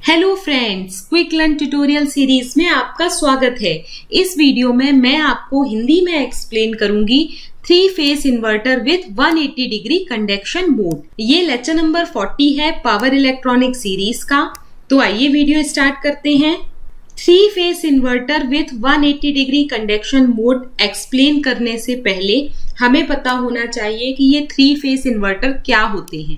Hello friends, quick learn tutorial series में आपका स्वागत है। इस वीडियो में मैं आपको हिंदी में एक्सप्लेन करूंगी 3 face inverter with 180 degree conduction mode. ये लेक्चर नंबर 40 है पावर इलेक्ट्रॉनिक सीरीज का। तो आइए वीडियो स्टार्ट करते हैं। 3 face inverter with 180 degree conduction mode explain करने से पहले हमें पता होना चाहिए कि ये 3 फेस इन्वर्टर क्या होते हैं।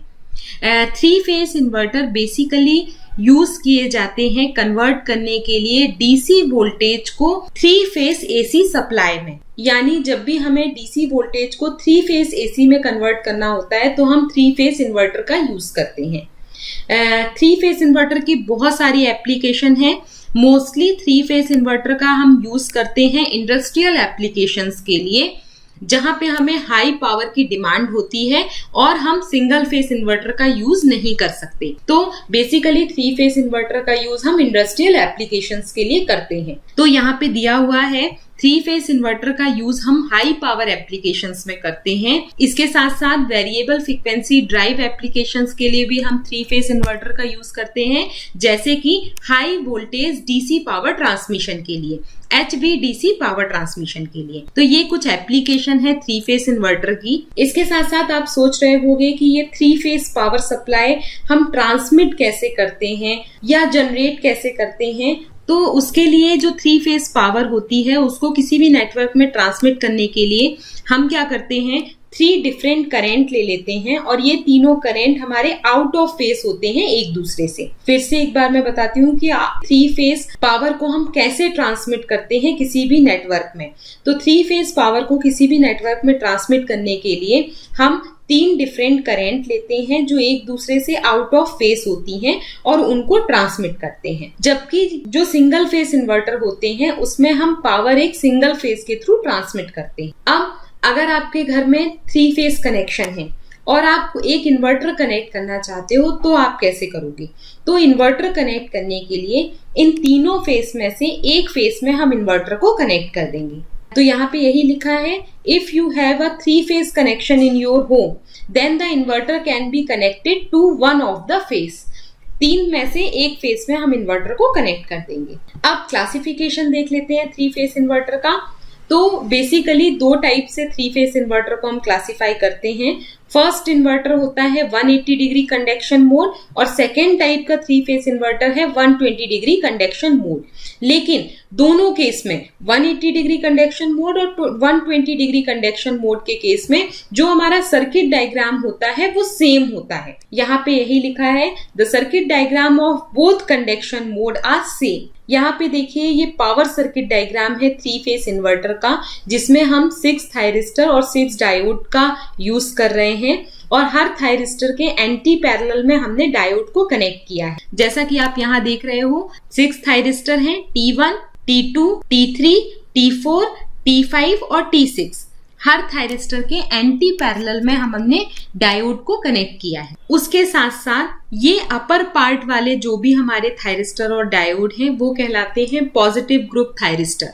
3 फेस इन्वर्टर बेसिकली यूज किए जाते हैं कन्वर्ट करने के लिए डीसी वोल्टेज को 3 फेस एसी सप्लाई में। यानी जब भी हमें डीसी वोल्टेज को 3 फेस एसी में कन्वर्ट करना होता है तो हम 3 फेस इन्वर्टर का यूज करते हैं। 3 फेस इन्वर्टर की बहुत सारी एप्लीकेशन है। मोस्टली 3 फेस इन्वर्टर का हम यूज करते हैं इंडस्ट्रियल एप्लीकेशंस के लिए, जहां पे हमें हाई पावर की डिमांड होती है और हम सिंगल फेस इन्वर्टर का यूज नहीं कर सकते। तो बेसिकली 3 फेस इन्वर्टर का यूज हम इंडस्ट्रियल एप्लीकेशंस के लिए करते हैं। तो यहाँ पे दिया हुआ है 3 फेस इन्वर्टर का यूज हम हाई पावर एप्लीकेशंस में करते हैं। इसके साथ साथ वेरिएबल फ्रीक्वेंसी ड्राइव एप्लीकेशंस के लिए भी हम 3 फेस इन्वर्टर का यूज करते हैं, जैसे कि high voltage DC power transmission के लिए, HVDC पावर ट्रांसमिशन के लिए। तो ये कुछ एप्लीकेशन है 3 फेस इन्वर्टर की। इसके साथ साथ आप सोच रहे होंगे कि ये 3 फेस पावर सप्लाई हम ट्रांसमिट कैसे करते हैं या जनरेट कैसे करते हैं। तो उसके लिए जो 3 फेस पावर होती है उसको किसी भी नेटवर्क में ट्रांसमिट करने के लिए हम क्या करते हैं, 3 डिफरेंट करंट ले लेते हैं और ये तीनों करंट हमारे आउट ऑफ फेस होते हैं एक दूसरे से। फिर से एक बार मैं बताती हूँ कि 3 फेस पावर को हम कैसे ट्रांसमिट करते हैं किसी भी नेटवर्क में। तो 3 फेस पावर को किसी भी नेटवर्क में ट्रांसमिट करने के लिए हम 3 डिफरेंट करंट लेते हैं जो एक दूसरे से आउट ऑफ फेस होती हैं और उनको ट्रांसमिट करते हैं। जबकि जो सिंगल फेस इन्वर्टर होते हैं उसमें हम पावर एक सिंगल फेस के थ्रू ट्रांसमिट करते हैं। अब अगर आपके घर में 3 फेस कनेक्शन है और आप एक इन्वर्टर कनेक्ट करना चाहते हो तो आप कैसे करोगे? तो इन्वर्टर कनेक्ट करने के लिए इन तीनों फेस में से एक फेस में हम इन्वर्टर को कनेक्ट कर देंगे। तो यहाँ पे यही लिखा है, if you have a 3 phase connection in your home then the inverter can be connected to one of the phase. 3 में से एक फेस में हम इन्वर्टर को कनेक्ट कर देंगे। अब क्लासिफिकेशन देख लेते हैं 3 फेस इन्वर्टर का। तो बेसिकली 2 टाइप से 3 फेस इन्वर्टर को हम क्लासिफाई करते हैं। फर्स्ट इन्वर्टर होता है 180 डिग्री कंडक्शन मोड और सेकेंड टाइप का 3 फेस इन्वर्टर है 120 डिग्री कंडक्शन मोड। लेकिन दोनों केस में 180 डिग्री कंडक्शन मोड और 120 डिग्री कंडक्शन मोड के केस में जो हमारा सर्किट डायग्राम होता है वो सेम होता है। यहाँ पे यही लिखा है, the circuit diagram of both conduction mode are same. यहाँ पे देखिए ये पावर सर्किट डायग्राम है 3 फेस इन्वर्टर का, जिसमें हम 6 थायरिस्टर और 6 डायोड का यूज कर रहे हैं और हर थायरिस्टर के एंटी पैरेलल में हमने डायोड को कनेक्ट किया है। जैसा कि आप यहाँ देख रहे हो 6 थायरिस्टर हैं, T1, T2, T3, T4, T5 और T6। हर थायरिस्टर के एंटी पैरेलल में हमने डायोड को कनेक्ट किया है। उसके साथ साथ ये अपर पार्ट वाले जो भी हमारे थायरिस्टर और डायोड हैं वो कहलाते हैं पॉजिटिव ग्रुप थायरिस्टर।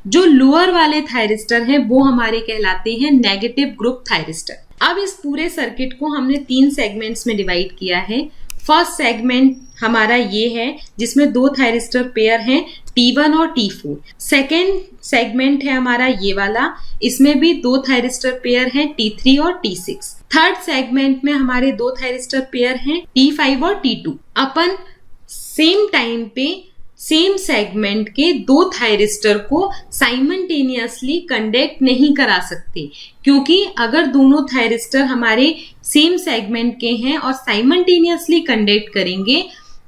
जो लोअर वाले थायरिस्टर हैं वो हमारे कहलाते हैं नेगेटिव ग्रुप थायरिस्टर। अब इस पूरे सर्किट को हमने 3 सेगमेंट्स में डिवाइड किया है। फर्स्ट सेगमेंट हमारा ये है जिसमें 2 थायरिस्टर पेयर हैं, T1 और T4। सेकेंड सेगमेंट है हमारा ये वाला, इसमें भी 2 थायरिस्टर पेयर हैं, T3 और T6। थर्ड सेगमेंट में हमारे 2 थायरिस्टर पेयर हैं, T5 और T2। अपन सेम टाइम पे सेम सेगमेंट के 2 थायरिस्टर को साइमल्टेनियसली कंडक्ट नहीं करा सकते, क्योंकि अगर दोनों थायरिस्टर हमारे सेम सेगमेंट के हैं और साइमल्टेनियसली कंडक्ट करेंगे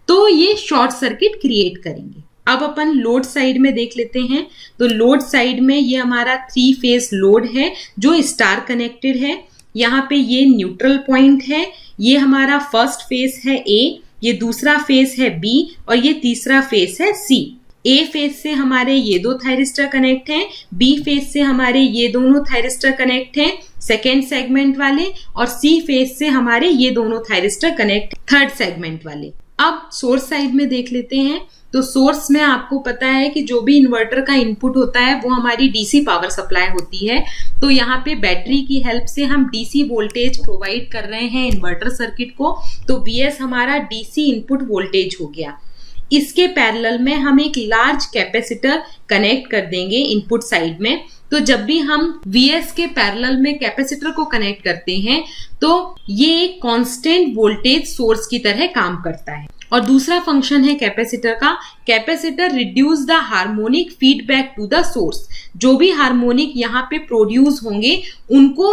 तो ये शॉर्ट सर्किट क्रिएट करेंगे। अब अपन लोड साइड में देख लेते हैं। तो लोड साइड में ये हमारा 3 फेस लोड है जो स्टार कनेक्टेड है। यहाँ पे ये न्यूट्रल पॉइंट है, ये हमारा फर्स्ट फेस है A, ये दूसरा फेस है B और ये तीसरा फेस है C। A फेस से हमारे ये 2 थायरिस्टर कनेक्ट हैं, B फेस से हमारे ये दोनों थायरिस्टर कनेक्ट हैं सेकेंड सेगमेंट वाले, और C फेस से हमारे ये दोनों थायरिस्टर कनेक्ट थर्ड सेगमेंट वाले। अब सोर्स साइड में देख लेते हैं। तो सोर्स में आपको पता है कि जो भी इन्वर्टर का इनपुट होता है वो हमारी डीसी पावर सप्लाई होती है। तो यहाँ पे बैटरी की हेल्प से हम डीसी वोल्टेज प्रोवाइड कर रहे हैं इन्वर्टर सर्किट को। तो Vs हमारा डीसी इनपुट वोल्टेज हो गया। इसके पैरेलल में हम एक लार्ज कैपेसिटर कनेक्ट कर देंगे इनपुट साइड में। तो जब भी हम Vs के पैरेलल में कैपेसिटर को कनेक्ट करते हैं तो ये एक कांस्टेंट वोल्टेज सोर्स की तरह काम करता है। और दूसरा फंक्शन है कैपेसिटर का, capacitor reduce the harmonic feedback to the source. जो भी हार्मोनिक यहाँ पे प्रोड्यूस होंगे उनको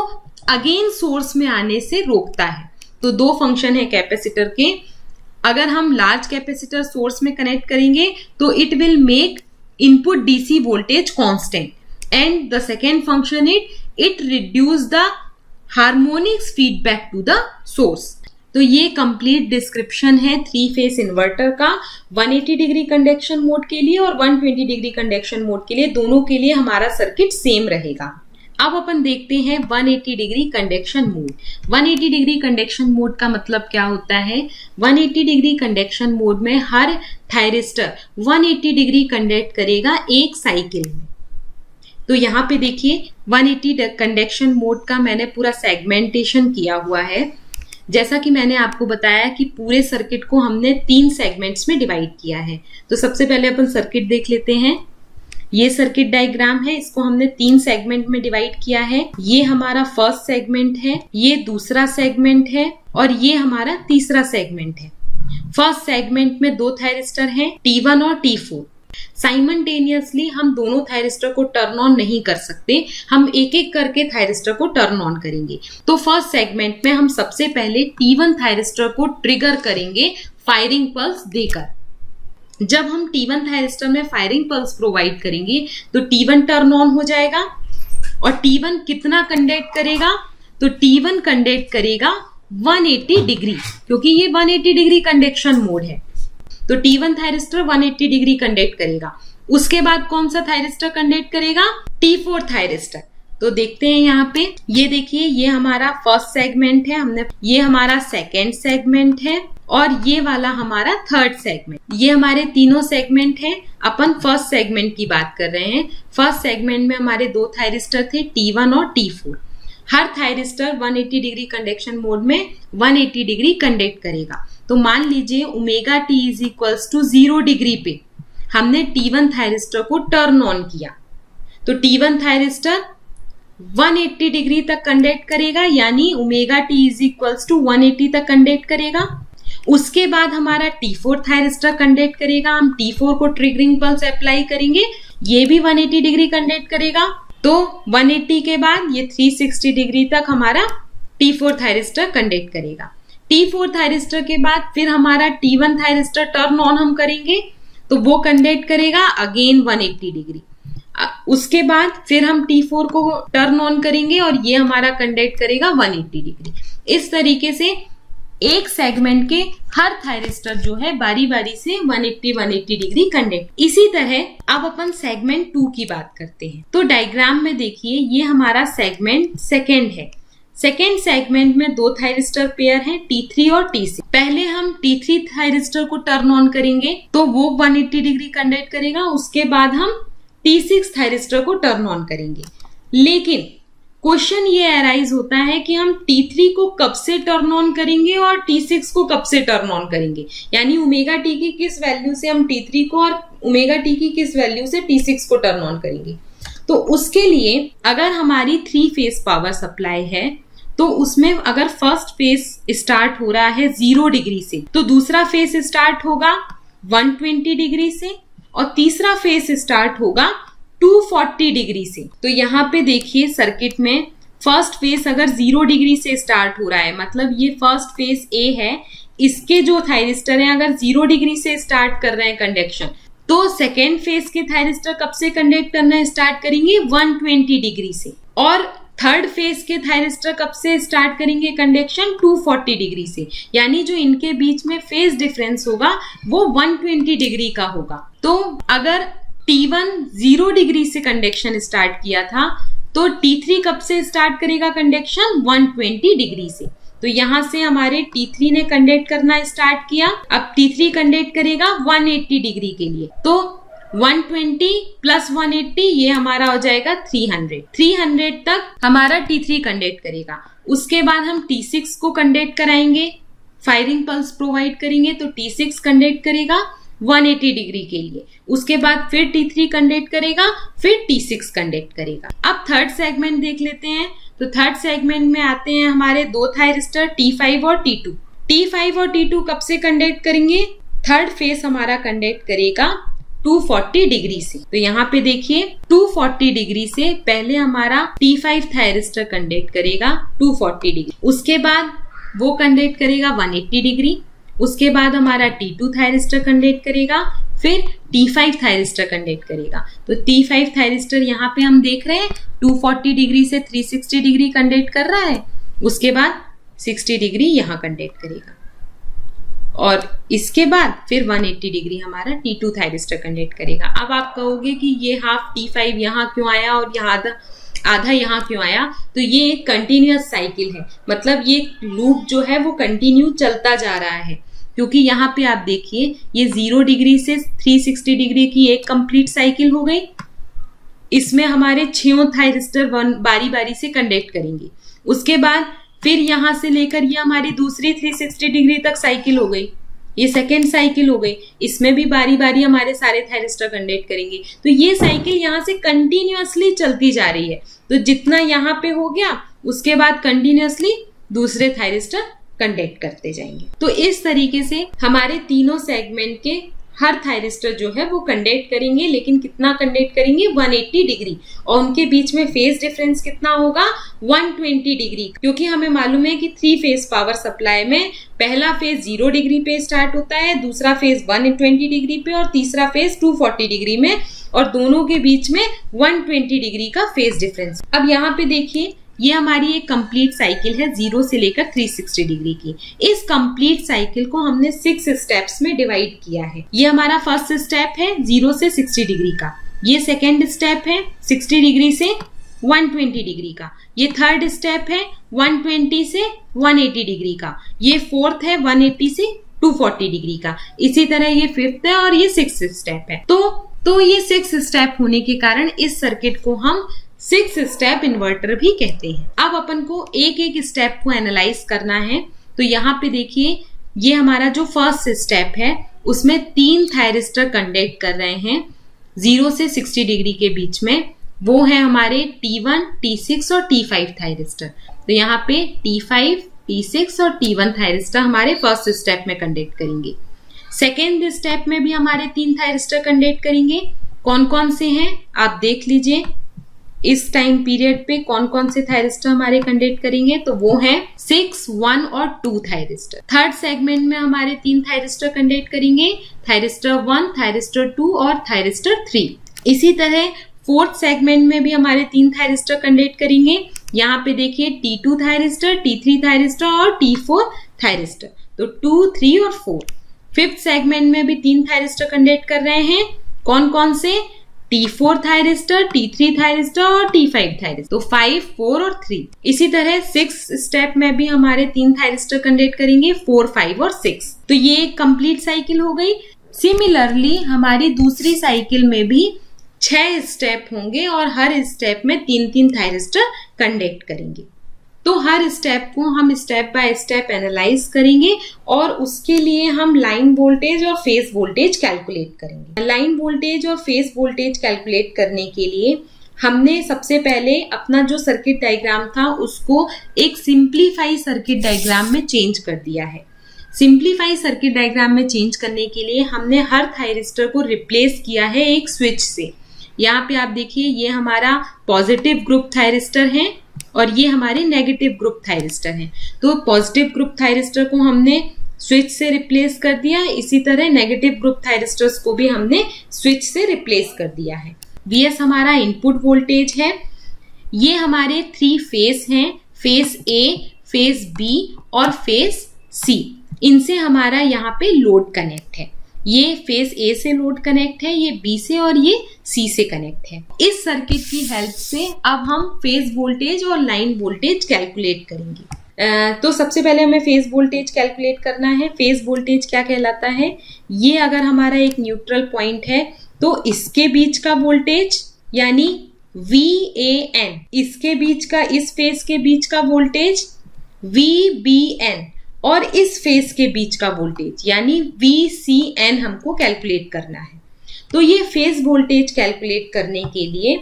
अगेन सोर्स में आने से रोकता है। तो दो फंक्शन है कैपेसिटर के। अगर हम लार्ज कैपेसिटर सोर्स में कनेक्ट करेंगे तो it will make input DC voltage constant, and the second function it reduce the harmonics feedback to the source। तो ये कंप्लीट डिस्क्रिप्शन है 3 फेस इन्वर्टर का 180 डिग्री कंडक्शन मोड के लिए और 120 डिग्री कंडक्शन मोड के लिए। दोनों के लिए हमारा सर्किट सेम रहेगा। अब अपन देखते हैं 180 degree conduction mode. 180 degree conduction mode का मतलब क्या होता है? 180 डिग्री कंडक्शन मोड में हर थायरिस्टर 180 डिग्री कंडक्ट करेगा एक साइकिल में। तो यहाँ पे देखिए 180 कंडक्शन मोड का मैंने पूरा सेगमेंटेशन किया हुआ है। जैसा कि मैंने आपको बताया कि पूरे सर्किट को हमने 3 सेगमेंट्स में डिवाइड किया है। तो सबसे पहले अपन सर्किट देख लेते हैं। ये सर्किट डायग्राम है, इसको हमने 3 सेगमेंट में डिवाइड किया है। ये हमारा फर्स्ट सेगमेंट है, ये दूसरा सेगमेंट है और ये हमारा तीसरा सेगमेंट है। फर्स्ट सेगमेंट में 2 थायरिस्टर हैं, T1 और T4। साइमल्टेनियसली हम दोनों थायरिस्टर को टर्न ऑन नहीं कर सकते, हम एक एक करके थायरिस्टर को टर्न ऑन करेंगे। तो फर्स्ट सेगमेंट में हम सबसे पहले T1 थायरिस्टर को ट्रिगर करेंगे फायरिंग पल्स देकर। जब हम T1 थायरिस्टर में फायरिंग पल्स प्रोवाइड करेंगे तो T1 टर्न ऑन हो जाएगा। और T1 कितना कंडक्ट करेगा? तो T1 कंडक्ट करेगा 180 डिग्री, क्योंकि ये 180 डिग्री कंडक्शन मोड है। तो T1 थायरिस्टर 180 डिग्री कंडक्ट करेगा। उसके बाद कौन सा थायरिस्टर कंडक्ट करेगा? T4 thyristor. तो देखते हैं यहाँ पे, ये देखिए ये हमारा फर्स्ट सेगमेंट है, ये हमारा सेकेंड सेगमेंट है और ये वाला हमारा थर्ड सेगमेंट। ये हमारे तीनों सेगमेंट हैं। अपन फर्स्ट सेगमेंट की बात कर रहे हैं। फर्स्ट सेगमेंट में हमारे 2 थायरिस्टर थे, T1 और T4। हर थायरिस्टर 180 डिग्री कंडक्शन मोड में 180 डिग्री कंडक्ट करेगा। तो मान लीजिए omega T is equals to 0 degree पे हमने T1 थायरिस्टर को टर्न ऑन किया। तो T1 थायरिस्टर 180 डिग्री तक कंडक्ट करेगा, यानी omega T is equals to 180 तक कंडक्ट करेगा। उसके बाद हमारा T4 थायरिस्टर कंडक्ट करेगा। हम T4 को ट्रिगरिंग पल्स अप्लाई करेंगे, ये भी 180 डिग्री कंडक्ट करेगा। तो 180 के बाद ये 360 डिग्री तक हमारा T4 थायरिस्टर कंडक्ट करेगा। T4 थायरिस्टर के बाद फिर हमारा T1 थायरिस्टर टर्न ऑन हम करेंगे तो वो कंडक्ट करेगा अगेन 180 डिग्री। उसके बाद फिर हम T4 को टर्न ऑन करेंगे और ये हमारा कंडक्ट करेगा 180 डिग्री। इस तरीके से एक सेगमेंट के हर थायरिस्टर जो है बारी बारी से 180 डिग्री कंडक्ट। इसी तरह अब अपन सेगमेंट 2 की बात करते हैं। तो डायग्राम में देखिए ये हमारा सेगमेंट सेकेंड है। सेकेंड सेगमेंट में 2 थायरिस्टर पेयर हैं, T3 और T6। पहले हम T3 थायरिस्टर को टर्न ऑन करेंगे तो वो 180 डिग्री कंडक्ट करेगा। उसके बाद हम T6 थायरिस्टर को टर्न ऑन करेंगे। लेकिन क्वेश्चन ये अराइज होता है कि हम T3 को कब से टर्न ऑन करेंगे और T6 को कब से टर्न ऑन करेंगे, यानी ओमेगा टी की किस वैल्यू से हम T3 को और ओमेगा टी की किस वैल्यू से T6 को टर्न ऑन करेंगे। तो उसके लिए अगर हमारी 3 फेज पावर सप्लाई है तो उसमें अगर फर्स्ट फेज स्टार्ट हो रहा है 0 डिग्री से तो दूसरा फेज स्टार्ट होगा 120 डिग्री से और तीसरा फेज स्टार्ट होगा 240 डिग्री से। तो यहाँ पे देखिए सर्किट में फर्स्ट फेज अगर 0 डिग्री से स्टार्ट हो रहा है, मतलब ये फर्स्ट फेज ए है, इसके जो थायरिस्टर हैं अगर 0 डिग्री से स्टार्ट कर रहे हैं कंडक्शन, तो सेकेंड फेज के थायरिस्टर कब से कंडक्ट करना स्टार्ट करेंगे 120 डिग्री से। और थर्ड फेज के थायरिस्टर कब से स्टार्ट करेंगे कंडक्शन 240 डिग्री से, यानी जो इनके बीच में फेज डिफरेंस होगा वो 120 डिग्री का होगा। तो अगर T1 0 डिग्री से कंडक्शन स्टार्ट किया था तो T3 कब से स्टार्ट करेगा कंडक्शन 120 डिग्री से। तो यहां से हमारे T3 ने कंडक्ट करना स्टार्ट किया। अब T3 कंडक्ट करेगा 180 डिग्री के लिए, तो 120 प्लस 180 ये हमारा हो जाएगा 300 तक हमारा T3 कंडक्ट करेगा। उसके बाद हम T6 को कंडक्ट कराएंगे, फायरिंग पल्स प्रोवाइड करेंगे तो T6 कंडक्ट करेगा 180 डिग्री के लिए। उसके बाद फिर T3 कंडक्ट करेगा, फिर T6 कंडक्ट करेगा। अब थर्ड सेगमेंट देख लेते हैं। तो थर्ड सेगमेंट में आते हैं हमारे दो थायरिस्टर T5 और T2। T5 और T2 कब से कंडक्ट करेंगे? थर्ड फेस हमारा कंडक्ट करेगा 240 डिग्री से। तो यहाँ पे देखिए 240 डिग्री से पहले हमारा T5 थायरिस्टर कंडक्ट करेगा 240 डिग्री, उसके बाद वो कंडक्ट करेगा 180 डिग्री, उसके बाद हमारा T2 थायरिस्टर कंडक्ट करेगा, फिर T5 थायरिस्टर कंडक्ट करेगा। तो T5 थायरिस्टर यहाँ पे हम देख रहे हैं 240 डिग्री से 360 डिग्री कंडक्ट कर रहा है, उसके बाद 60 डिग्री यहाँ कंडक्ट करेगा और इसके बाद फिर 180 डिग्री हमारा T2 थायरिस्टर कंडक्ट करेगा। अब आप कहोगे कि ये हाफ T5 यहाँ क्यों आया और यहाँ आधा यहाँ क्यों आया? तो ये एक कंटिन्यूअस साइकिल है, मतलब ये लूप जो है वो कंटिन्यू चलता जा रहा है, क्योंकि यहाँ पे आप देखिए ये 0 डिग्री से 360 डिग्री की एक कंप्लीट साइकिल हो गई। इसमें हमारे 6 थायरिस्टर बारी बारी से कंडक्ट करेंगे, उसके बाद फिर यहाँ से लेकर ये हमारी दूसरी 360 डिग्री तक साइकिल हो गई, ये सेकेंड साइकिल हो गई। इसमें भी बारी बारी हमारे सारे थायरिस्टर कंडक्ट करेंगे। तो ये साइकिल यहाँ से कंटिन्यूअसली चलती जा रही है। तो जितना यहाँ पे हो गया उसके बाद कंटिन्यूअसली दूसरे थायरिस्टर कंडक्ट करते जाएंगे। तो इस तरीके से हमारे तीनों सेगमेंट के हर थायरिस्टर जो है वो कंडक्ट करेंगे, लेकिन कितना कंडक्ट करेंगे? 180 डिग्री, और उनके बीच में फेज डिफरेंस कितना होगा? 120 डिग्री, क्योंकि हमें मालूम है कि 3 फेज पावर सप्लाई में पहला फेज 0 डिग्री पे स्टार्ट होता है, दूसरा फेज 120 डिग्री पे और तीसरा फेज 240 डिग्री में, और दोनों के बीच में 120 डिग्री का फेज डिफरेंस। अब यहाँ पे देखिए ये हमारी एक कंप्लीट साइकिल है 0 से लेकर 360 डिग्री की। इस कंप्लीट साइकिल को हमने 6 स्टेप्स में डिवाइड किया है। ये हमारा फर्स्ट स्टेप है 0 से 60 डिग्री का, ये सेकेंड स्टेप है 60 डिग्री से 120 डिग्री का, ये थर्ड स्टेप है 120 से 180 डिग्री का, ये फोर्थ है 180 से 240 डिग्री का, इसी तरह ये फिफ्थ है और ये 6th स्टेप है। तो ये 6 स्टेप होने के कारण इस सर्किट को हम 6 स्टेप इन्वर्टर भी कहते हैं। अब अपन को एक एक स्टेप को एनालाइज करना है। तो यहाँ पे देखिए ये हमारा जो फर्स्ट स्टेप है उसमें 3 थायरिस्टर कंडक्ट कर रहे हैं 0 से 60 डिग्री के बीच में, वो है हमारे T1, T6 और T5 थायरिस्टर। तो यहाँ पे T5, T6 और T1 थायरिस्टर हमारे फर्स्ट स्टेप में कंडक्ट करेंगे। सेकेंड स्टेप में भी हमारे 3 थायरिस्टर कंडक्ट करेंगे। कौन कौन से हैं आप देख लीजिए, इस टाइम पीरियड पे कौन कौन से थायरिस्टर हमारे कंडक्ट करेंगे, तो वो हैं 6, 1 और 2 थायरिस्टर। थर्ड सेगमेंट में हमारे 3 थायरिस्टर कंडक्ट करेंगे, थायरिस्टर 1, थायरिस्टर 2 और थायरिस्टर 3। इसी तरह फोर्थ सेगमेंट में भी हमारे 3 थायरिस्टर कंडक्ट करेंगे। यहाँ पे देखिए T2 थायरिस्टर, T3 थायरिस्टर और T4 थायरिस्टर, तो 2, 3 और 4। फिफ्थ सेगमेंट में भी 3 थायरिस्टर कंडक्ट कर रहे हैं। कौन कौन से? T4 थायरिस्टर, T3 थायरिस्टर और T5 थायरिस्टर, तो 5, 4 और 3। इसी तरह 6 स्टेप में भी हमारे 3 थायरिस्टर कंडक्ट करेंगे, 4, 5 और 6। तो ये एक कंप्लीट साइकिल हो गई। सिमिलरली हमारी दूसरी साइकिल में भी 6 स्टेप होंगे और हर स्टेप में 3-3 थायरिस्टर कंडक्ट करेंगे। तो हर स्टेप को हम स्टेप बाय स्टेप एनालाइज करेंगे और उसके लिए हम लाइन वोल्टेज और फेज वोल्टेज कैलकुलेट करेंगे। लाइन वोल्टेज और फेज वोल्टेज कैलकुलेट करने के लिए हमने सबसे पहले अपना जो सर्किट डायग्राम था उसको एक सिंप्लीफाई सर्किट डायग्राम में चेंज कर दिया है। सिंप्लीफाई सर्किट डायग्राम में चेंज करने के लिए हमने हर थायरिस्टर को रिप्लेस किया है एक स्विच से। यहाँ पे आप देखिए ये हमारा पॉजिटिव ग्रुप थायरिस्टर है और ये हमारे नेगेटिव ग्रुप थायरिस्टर हैं। तो पॉजिटिव ग्रुप थायरिस्टर को हमने स्विच से रिप्लेस कर दिया, इसी तरह नेगेटिव ग्रुप थायरिस्टर्स को भी हमने स्विच से रिप्लेस कर दिया है। Vs हमारा इनपुट वोल्टेज है। ये हमारे 3 फेस हैं, फेस A, फेस B और फेस C। इनसे हमारा यहाँ पे लोड कनेक्ट है। ये फेस A से लोड कनेक्ट है, ये B से और ये C से कनेक्ट है। इस सर्किट की हेल्प से अब हम फेज वोल्टेज और लाइन वोल्टेज कैलकुलेट करेंगे। तो सबसे पहले हमें फेज वोल्टेज कैलकुलेट करना है। फेज वोल्टेज क्या कहलाता है? ये अगर हमारा एक न्यूट्रल पॉइंट है तो इसके बीच का वोल्टेज यानी VAN, इसके बीच का, इस फेज के बीच का वोल्टेज VBN और इस फेस के बीच का वोल्टेज यानी VCN हमको कैलकुलेट करना है। तो ये फेस वोल्टेज कैलकुलेट करने के लिए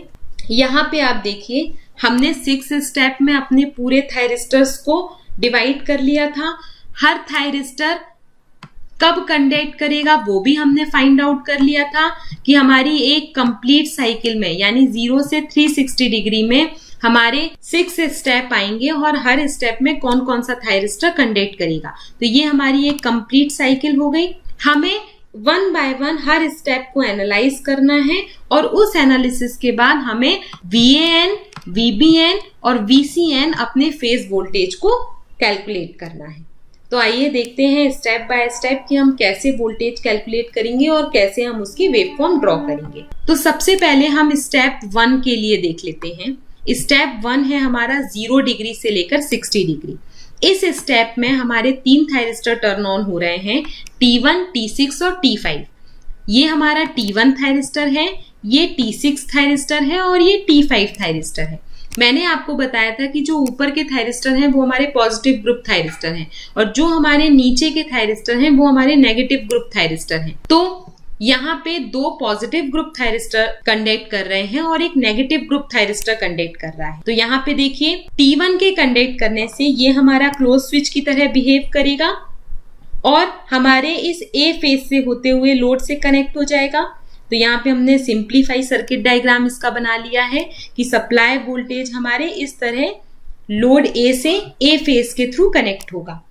यहाँ पे आप देखिए हमने 6 स्टेप में अपने पूरे थायरिस्टर्स को डिवाइड कर लिया था। हर थायरिस्टर कब कंडक्ट करेगा वो भी हमने फाइंड आउट कर लिया था कि हमारी एक कंप्लीट साइकिल में यानी 0 से 360 डिग्री में हमारे 6 स्टेप आएंगे और हर स्टेप में कौन कौन सा थायरिस्टर कंडक्ट करेगा। तो ये हमारी एक कंप्लीट साइकिल हो गई। हमें 1 बाय 1 हर स्टेप को एनालाइज करना है और उस एनालिसिस के बाद हमें VAN, VBN और VCN अपने फेज वोल्टेज को कैलकुलेट करना है। तो आइए देखते हैं स्टेप बाय स्टेप कि हम कैसे वोल्टेज कैलकुलेट करेंगे और कैसे हम उसकी वेवफॉर्म ड्रॉ करेंगे। तो सबसे पहले हम स्टेप 1 के लिए देख लेते हैं। स्टेप 1 है हमारा 0 डिग्री से लेकर 60 डिग्री। इस स्टेप में हमारे 3 थायरिस्टर टर्न ऑन हो रहे हैं, T1, T6 और T5। ये हमारा T1 थायरिस्टर है, ये T6 थायरिस्टर है और ये T5 थायरिस्टर है। मैंने आपको बताया था कि जो ऊपर के थायरिस्टर हैं वो हमारे पॉजिटिव ग्रुप थायरिस्टर हैं और जो हमारे नीचे के थायरिस्टर हैं वो हमारे नेगेटिव ग्रुप थायरिस्टर हैं। तो यहाँ पे 2 पॉजिटिव ग्रुप थायरिस्टर कंडक्ट कर रहे हैं और एक नेगेटिव ग्रुप थायरिस्टर कंडक्ट कर रहा है। तो यहाँ पे देखिए T1 के कंडक्ट करने से ये हमारा क्लोज स्विच की तरह बिहेव करेगा और हमारे इस A फेज से होते हुए लोड से कनेक्ट हो जाएगा। तो यहाँ पे हमने सिंप्लीफाई सर्किट डायग्राम इसका बना लिया है कि सप्लाई वोल्टेज हमारे इस तरह लोड A से A फेज के थ्रू कनेक्ट होगा।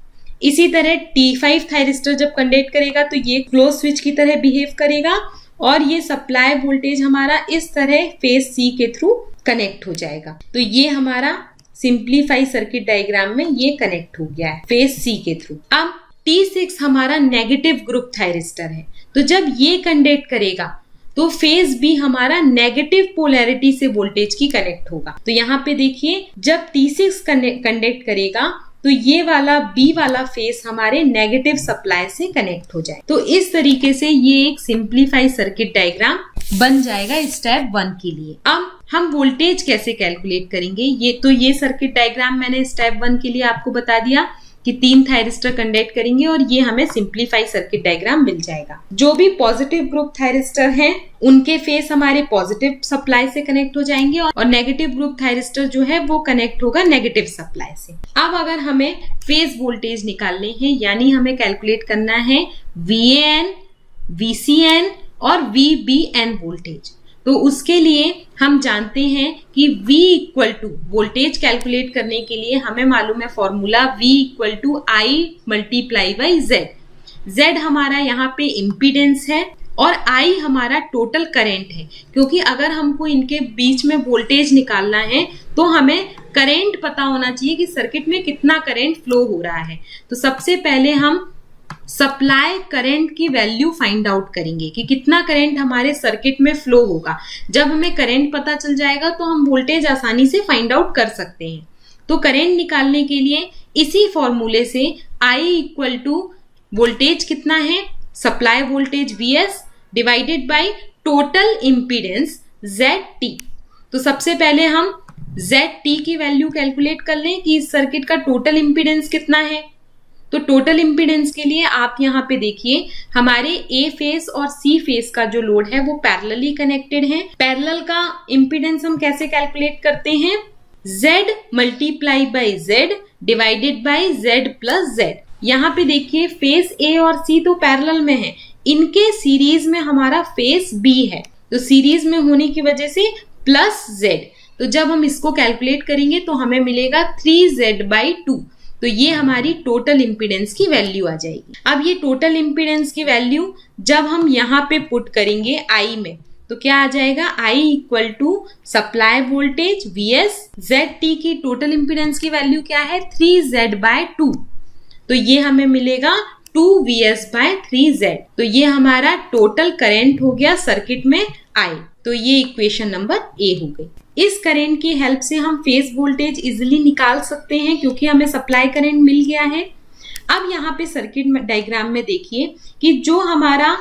इसी तरह T5 थायरिस्टर जब कंडक्ट करेगा तो ये क्लोज स्विच की तरह बिहेव करेगा और ये सप्लाई वोल्टेज हमारा इस तरह फेज C के थ्रू कनेक्ट हो जाएगा। तो ये हमारा सिंप्लीफाई सर्किट डायग्राम में ये कनेक्ट हो गया है फेज C के थ्रू। अब T6 हमारा नेगेटिव ग्रुप थायरिस्टर है। तो जब ये कंडक्ट करेगा तो फेज B हमारा नेगेटिव पोलैरिटी से वोल्टेज की कनेक्ट होगा। तो यहाँ पे देखिए जब T6 कंडक्ट करेगा तो ये वाला B वाला फेस हमारे नेगेटिव सप्लाई से कनेक्ट हो जाए। तो इस तरीके से ये एक सिंप्लीफाई सर्किट डायग्राम बन जाएगा स्टेप 1 के लिए। अब हम वोल्टेज कैसे कैलकुलेट करेंगे, ये सर्किट डायग्राम मैंने स्टेप 1 के लिए आपको बता दिया कि 3 थायरिस्टर कंडक्ट करेंगे और ये हमें सिंप्लीफाई सर्किट डायग्राम मिल जाएगा। जो भी पॉजिटिव ग्रुप थायरिस्टर हैं उनके फेस हमारे पॉजिटिव सप्लाई से कनेक्ट हो जाएंगे और नेगेटिव ग्रुप थायरिस्टर जो है वो कनेक्ट होगा नेगेटिव सप्लाई से। अब अगर हमें फेज वोल्टेज निकालने हैं यानी हमें कैलकुलेट करना है VAN, VCN और VBN वोल्टेज, तो उसके लिए हम जानते हैं कि V equal to voltage calculate करने के लिए हमें मालूम है formula V equal to I multiply by Z। Z हमारा यहाँ पे इम्पीडेंस है और I हमारा टोटल करंट है, क्योंकि अगर हमको इनके बीच में वोल्टेज निकालना है तो हमें करंट पता होना चाहिए कि सर्किट में कितना करंट फ्लो हो रहा है। तो सबसे पहले हम सप्लाई करंट की वैल्यू फाइंड आउट करेंगे कि कितना करंट हमारे सर्किट में फ्लो होगा। जब हमें करंट पता चल जाएगा तो हम वोल्टेज आसानी से फाइंड आउट कर सकते हैं। तो करंट निकालने के लिए इसी फॉर्मूले से I इक्वल टू वोल्टेज कितना है, supply voltage VS divided by total impedance ZT। तो सबसे पहले हम ZT की वैल्यू कैलकुलेट कर लें कि इस सर्किट का टोटल इम्पीडेंस कितना है। तो टोटल इम्पीडेंस के लिए आप यहाँ पे देखिए हमारे A फेस और C फेस का जो लोड है वो पैरेलली कनेक्टेड है। पैरेलल का इम्पीडेंस हम कैसे कैलकुलेट करते हैं, Z multiply by Z divided by Z plus Z। यहाँ पे देखिए फेस A और C तो पैरेलल में है, इनके सीरीज में हमारा फेस B है, तो सीरीज में होने की वजह से प्लस Z। तो जब हम इसको कैलकुलेट करेंगे तो हमें मिलेगा 3Z/2। तो ये हमारी टोटल इम्पीडेंस की वैल्यू आ जाएगी। अब ये टोटल इम्पीडेंस की वैल्यू जब हम यहाँ पे पुट करेंगे I में तो क्या आ जाएगा, I equal to supply voltage VS, ZT की टोटल इम्पीडेंस की वैल्यू क्या है 3Z/2। तो ये हमें मिलेगा 2VS/3Z। तो ये हमारा टोटल करंट हो गया सर्किट में I। तो ये इक्वेशन नंबर A हो गई। इस करंट की हेल्प से हम फेज वोल्टेज इजिली निकाल सकते हैं क्योंकि हमें सप्लाई करंट मिल गया है। अब यहाँ पे सर्किट डायग्राम में देखिए कि जो हमारा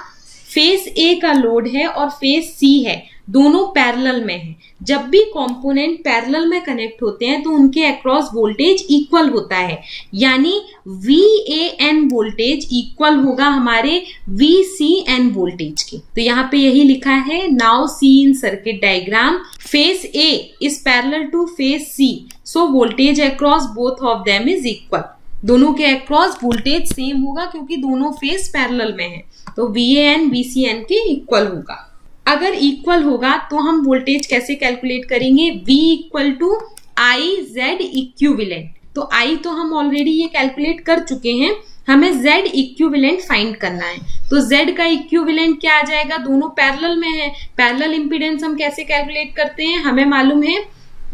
फेज A का लोड है और फेज C है, दोनों पैरेलल में हैं। जब भी कंपोनेंट पैरेलल में कनेक्ट होते हैं तो उनके अक्रॉस वोल्टेज इक्वल होता है, यानी VAN वोल्टेज इक्वल होगा हमारे VCN वोल्टेज के। तो यहाँ पे यही लिखा है, now see in circuit diagram phase A is parallel to phase C, so voltage across both of them is equal. दोनों के अक्रॉस वोल्टेज सेम होगा क्योंकि दोनों फेस पैरेलल में है, तो VAN VCN के इक्वल होगा। अगर इक्वल होगा तो हम वोल्टेज कैसे कैलकुलेट करेंगे, V equal to IZ equivalent. तो I तो हम ऑलरेडी ये कैलकुलेट कर चुके हैं, हमें Z इक्विवेलेंट फाइंड करना है। तो Z का इक्विवेलेंट क्या आ जाएगा, दोनों पैरेलल में है। पैरेलल इंपीडेंस हम कैसे कैलकुलेट करते हैं, हमें मालूम है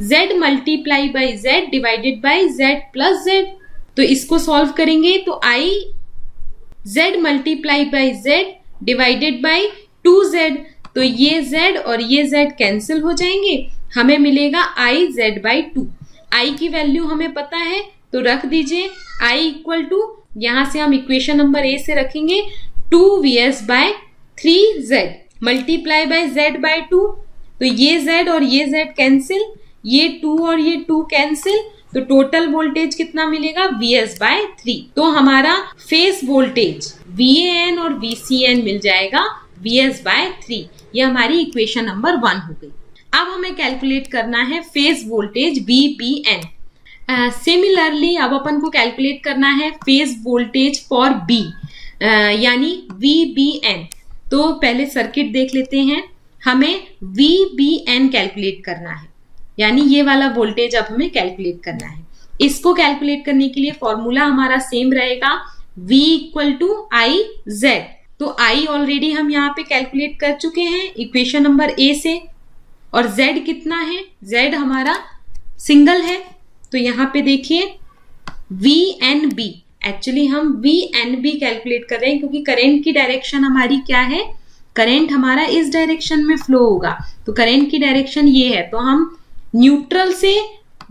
Z multiply by Z divided by Z plus Z। तो इसको सॉल्व करेंगे तो Z multiply by Z divided by 2Z, तो ये Z और ये Z कैंसिल हो जाएंगे, हमें मिलेगा IZ/2। I की वैल्यू हमें पता है तो रख दीजिए, I इक्वल टू, यहां से हम इक्वेशन नंबर A से रखेंगे 2VS/3Z मल्टीप्लाई बाई Z/2। तो ये Z और ये Z कैंसिल, ये 2 और ये 2 कैंसिल, तो टोटल वोल्टेज कितना मिलेगा, VS/3। तो हमारा फेस वोल्टेज VAN और VCN मिल जाएगा VS/3। ये हमारी इक्वेशन नंबर 1 हो गई। अब हमें कैलकुलेट करना है फेज वोल्टेज VBN। सिमिलरली अब अपन को कैलकुलेट करना है फेज वोल्टेज फॉर B, यानी VBN। तो पहले सर्किट देख लेते हैं, हमें VBN कैलकुलेट करना है, यानी ये वाला वोल्टेज अब हमें कैलकुलेट करना है। इसको कैलकुलेट करने के लिए फॉर्मूला हमारा सेम रहेगा, V इक्वल टू IZ। तो I ऑलरेडी हम यहाँ पे कैलकुलेट कर चुके हैं इक्वेशन नंबर A से, और Z कितना है, Z हमारा सिंगल है। तो यहाँ पे देखिए VNB, एक्चुअली हम VNB कैलकुलेट कर रहे हैं क्योंकि करंट की डायरेक्शन हमारी क्या है, करंट हमारा इस डायरेक्शन में फ्लो होगा, तो करंट की डायरेक्शन ये है, तो हम न्यूट्रल से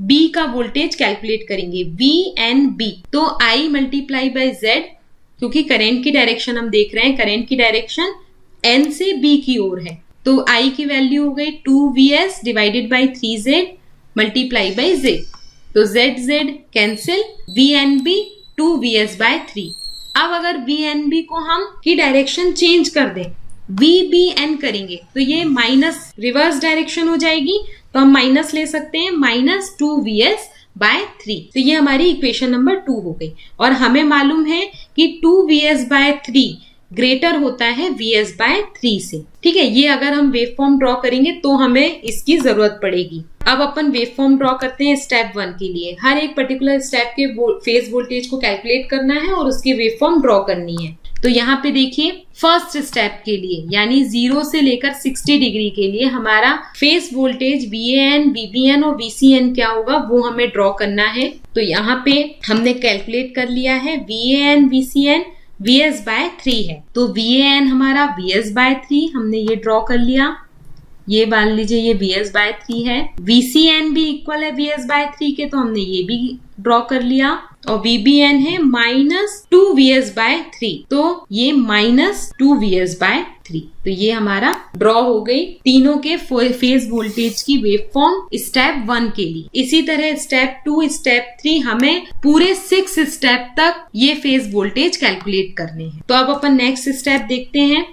B का वोल्टेज कैलकुलेट करेंगे VNB। तो I मल्टीप्लाई बाई Z, क्योंकि करंट की डायरेक्शन हम देख रहे हैं, करंट की डायरेक्शन N से B की ओर है, तो I की वैल्यू हो गई 2VS divided by 3Z multiply by Z। तो ZZ कैंसिल, VNB 2VS/3। अब अगर VNB को हम की डायरेक्शन चेंज कर दें, VBN करेंगे तो ये माइनस रिवर्स डायरेक्शन हो जाएगी, तो हम माइनस ले सकते हैं, -2VS/3। तो ये हमारी इक्वेशन नंबर 2 हो गई। और हमें मालूम है कि 2VS/3 ग्रेटर होता है VS/3 से। ठीक है, ये अगर हम वेव फॉर्म ड्रॉ करेंगे तो हमें इसकी जरूरत पड़ेगी। अब अपन वेव फॉर्म ड्रॉ करते हैं स्टेप 1 के लिए। हर एक पर्टिकुलर स्टेप के फेज वोल्टेज को कैलकुलेट करना है और उसकी वेव फॉर्म ड्रॉ करनी है। तो यहाँ पे देखिए फर्स्ट स्टेप के लिए, यानी 0 से लेकर 60 डिग्री के लिए हमारा फेज वोल्टेज VAN, VBN और VCN क्या होगा वो हमें ड्रॉ करना है। तो यहाँ पे हमने कैलकुलेट कर लिया है, VAN VCN VS/3 है, तो VAN हमारा VS/3 हमने ये ड्रॉ कर लिया, ये मान लीजिए ये VS/3 है। VCN भी इक्वल है VS/3 के, तो हमने ये भी ड्रॉ कर लिया, और VBN है -2VS/3, तो ये -2VS/3। तो ये हमारा ड्रॉ हो गई तीनों के फेज वोल्टेज की वेव फॉर्म स्टेप 1 के लिए। इसी तरह स्टेप 2, स्टेप 3 हमें पूरे 6 स्टेप तक ये फेज वोल्टेज कैलकुलेट करने हैं। तो अब अपन नेक्स्ट स्टेप देखते हैं।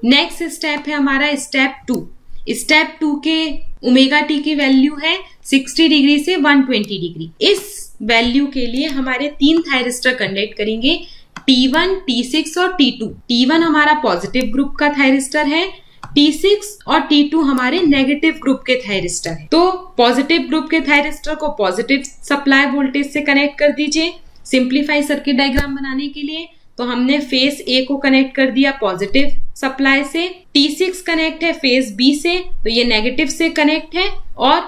नेक्स्ट स्टेप है हमारा स्टेप 2। स्टेप 2 के ओमेगा टी की वैल्यू है 60 डिग्री से 120 डिग्री। इस वैल्यू के लिए हमारे 3 थायरिस्टर कंडक्ट करेंगे, T1, T6 और T2। T1 हमारा पॉजिटिव ग्रुप का थायरिस्टर है, T6 और T2 हमारे नेगेटिव ग्रुप के थायरिस्टर है। तो पॉजिटिव ग्रुप के थायरिस्टर को पॉजिटिव सप्लाई वोल्टेज से कनेक्ट कर दीजिए सिंप्लीफाई सर्किट डायग्राम बनाने के लिए। तो हमने फेस A को कनेक्ट कर दिया पॉजिटिव सप्लाई से, T6 कनेक्ट है फेस B से, तो ये नेगेटिव से कनेक्ट है, और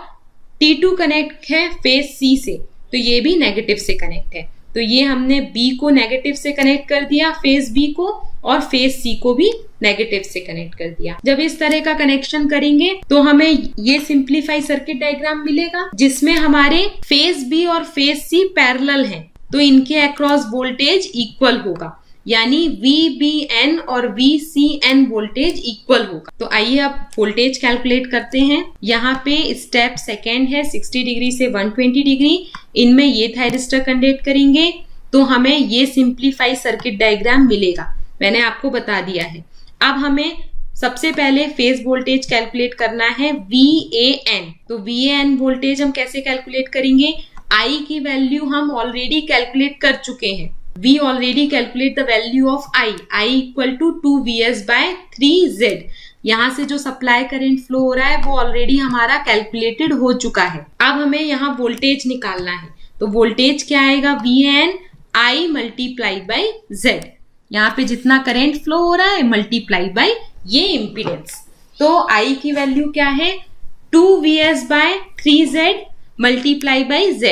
T2 कनेक्ट है फेस C से, तो ये भी नेगेटिव से कनेक्ट है। तो ये हमने B को नेगेटिव से कनेक्ट कर दिया फेस B को, और फेस C को भी नेगेटिव से कनेक्ट कर दिया। जब इस तरह का कनेक्शन करेंगे तो हमें ये सिंप्लीफाई सर्किट डायग्राम मिलेगा, जिसमें हमारे फेस B और फेस C पैरेलल हैं, तो इनके अक्रॉस वोल्टेज इक्वल होगा, यानी VBN और VCN वोल्टेज इक्वल होगा। तो आइए अब वोल्टेज कैलकुलेट करते हैं। यहाँ पे स्टेप सेकेंड है 60 डिग्री से 120 डिग्री, इनमें ये थायरिस्टर कंडक्ट करेंगे तो हमें ये सिंप्लीफाई सर्किट डायग्राम मिलेगा, मैंने आपको बता दिया है। अब हमें सबसे पहले फेज वोल्टेज कैलकुलेट करना है VAN। तो VAN वोल्टेज हम कैसे कैलकुलेट करेंगे? I की वैल्यू हम ऑलरेडी कैलकुलेट कर चुके हैं। We already calculate the value of I equal to 2Vs/3Z। यहाँ से जो सप्लाई करंट फ्लो हो रहा है वो ऑलरेडी हमारा कैलकुलेटेड हो चुका है। अब हमें यहाँ वोल्टेज निकालना है, तो वोल्टेज क्या आएगा? VN I multiply by Z। यहाँ पे जितना करंट फ्लो हो रहा है मल्टीप्लाई बाई ये इम्पीडेंस। तो I की वैल्यू क्या है? 2Vs/3Z multiply by Z।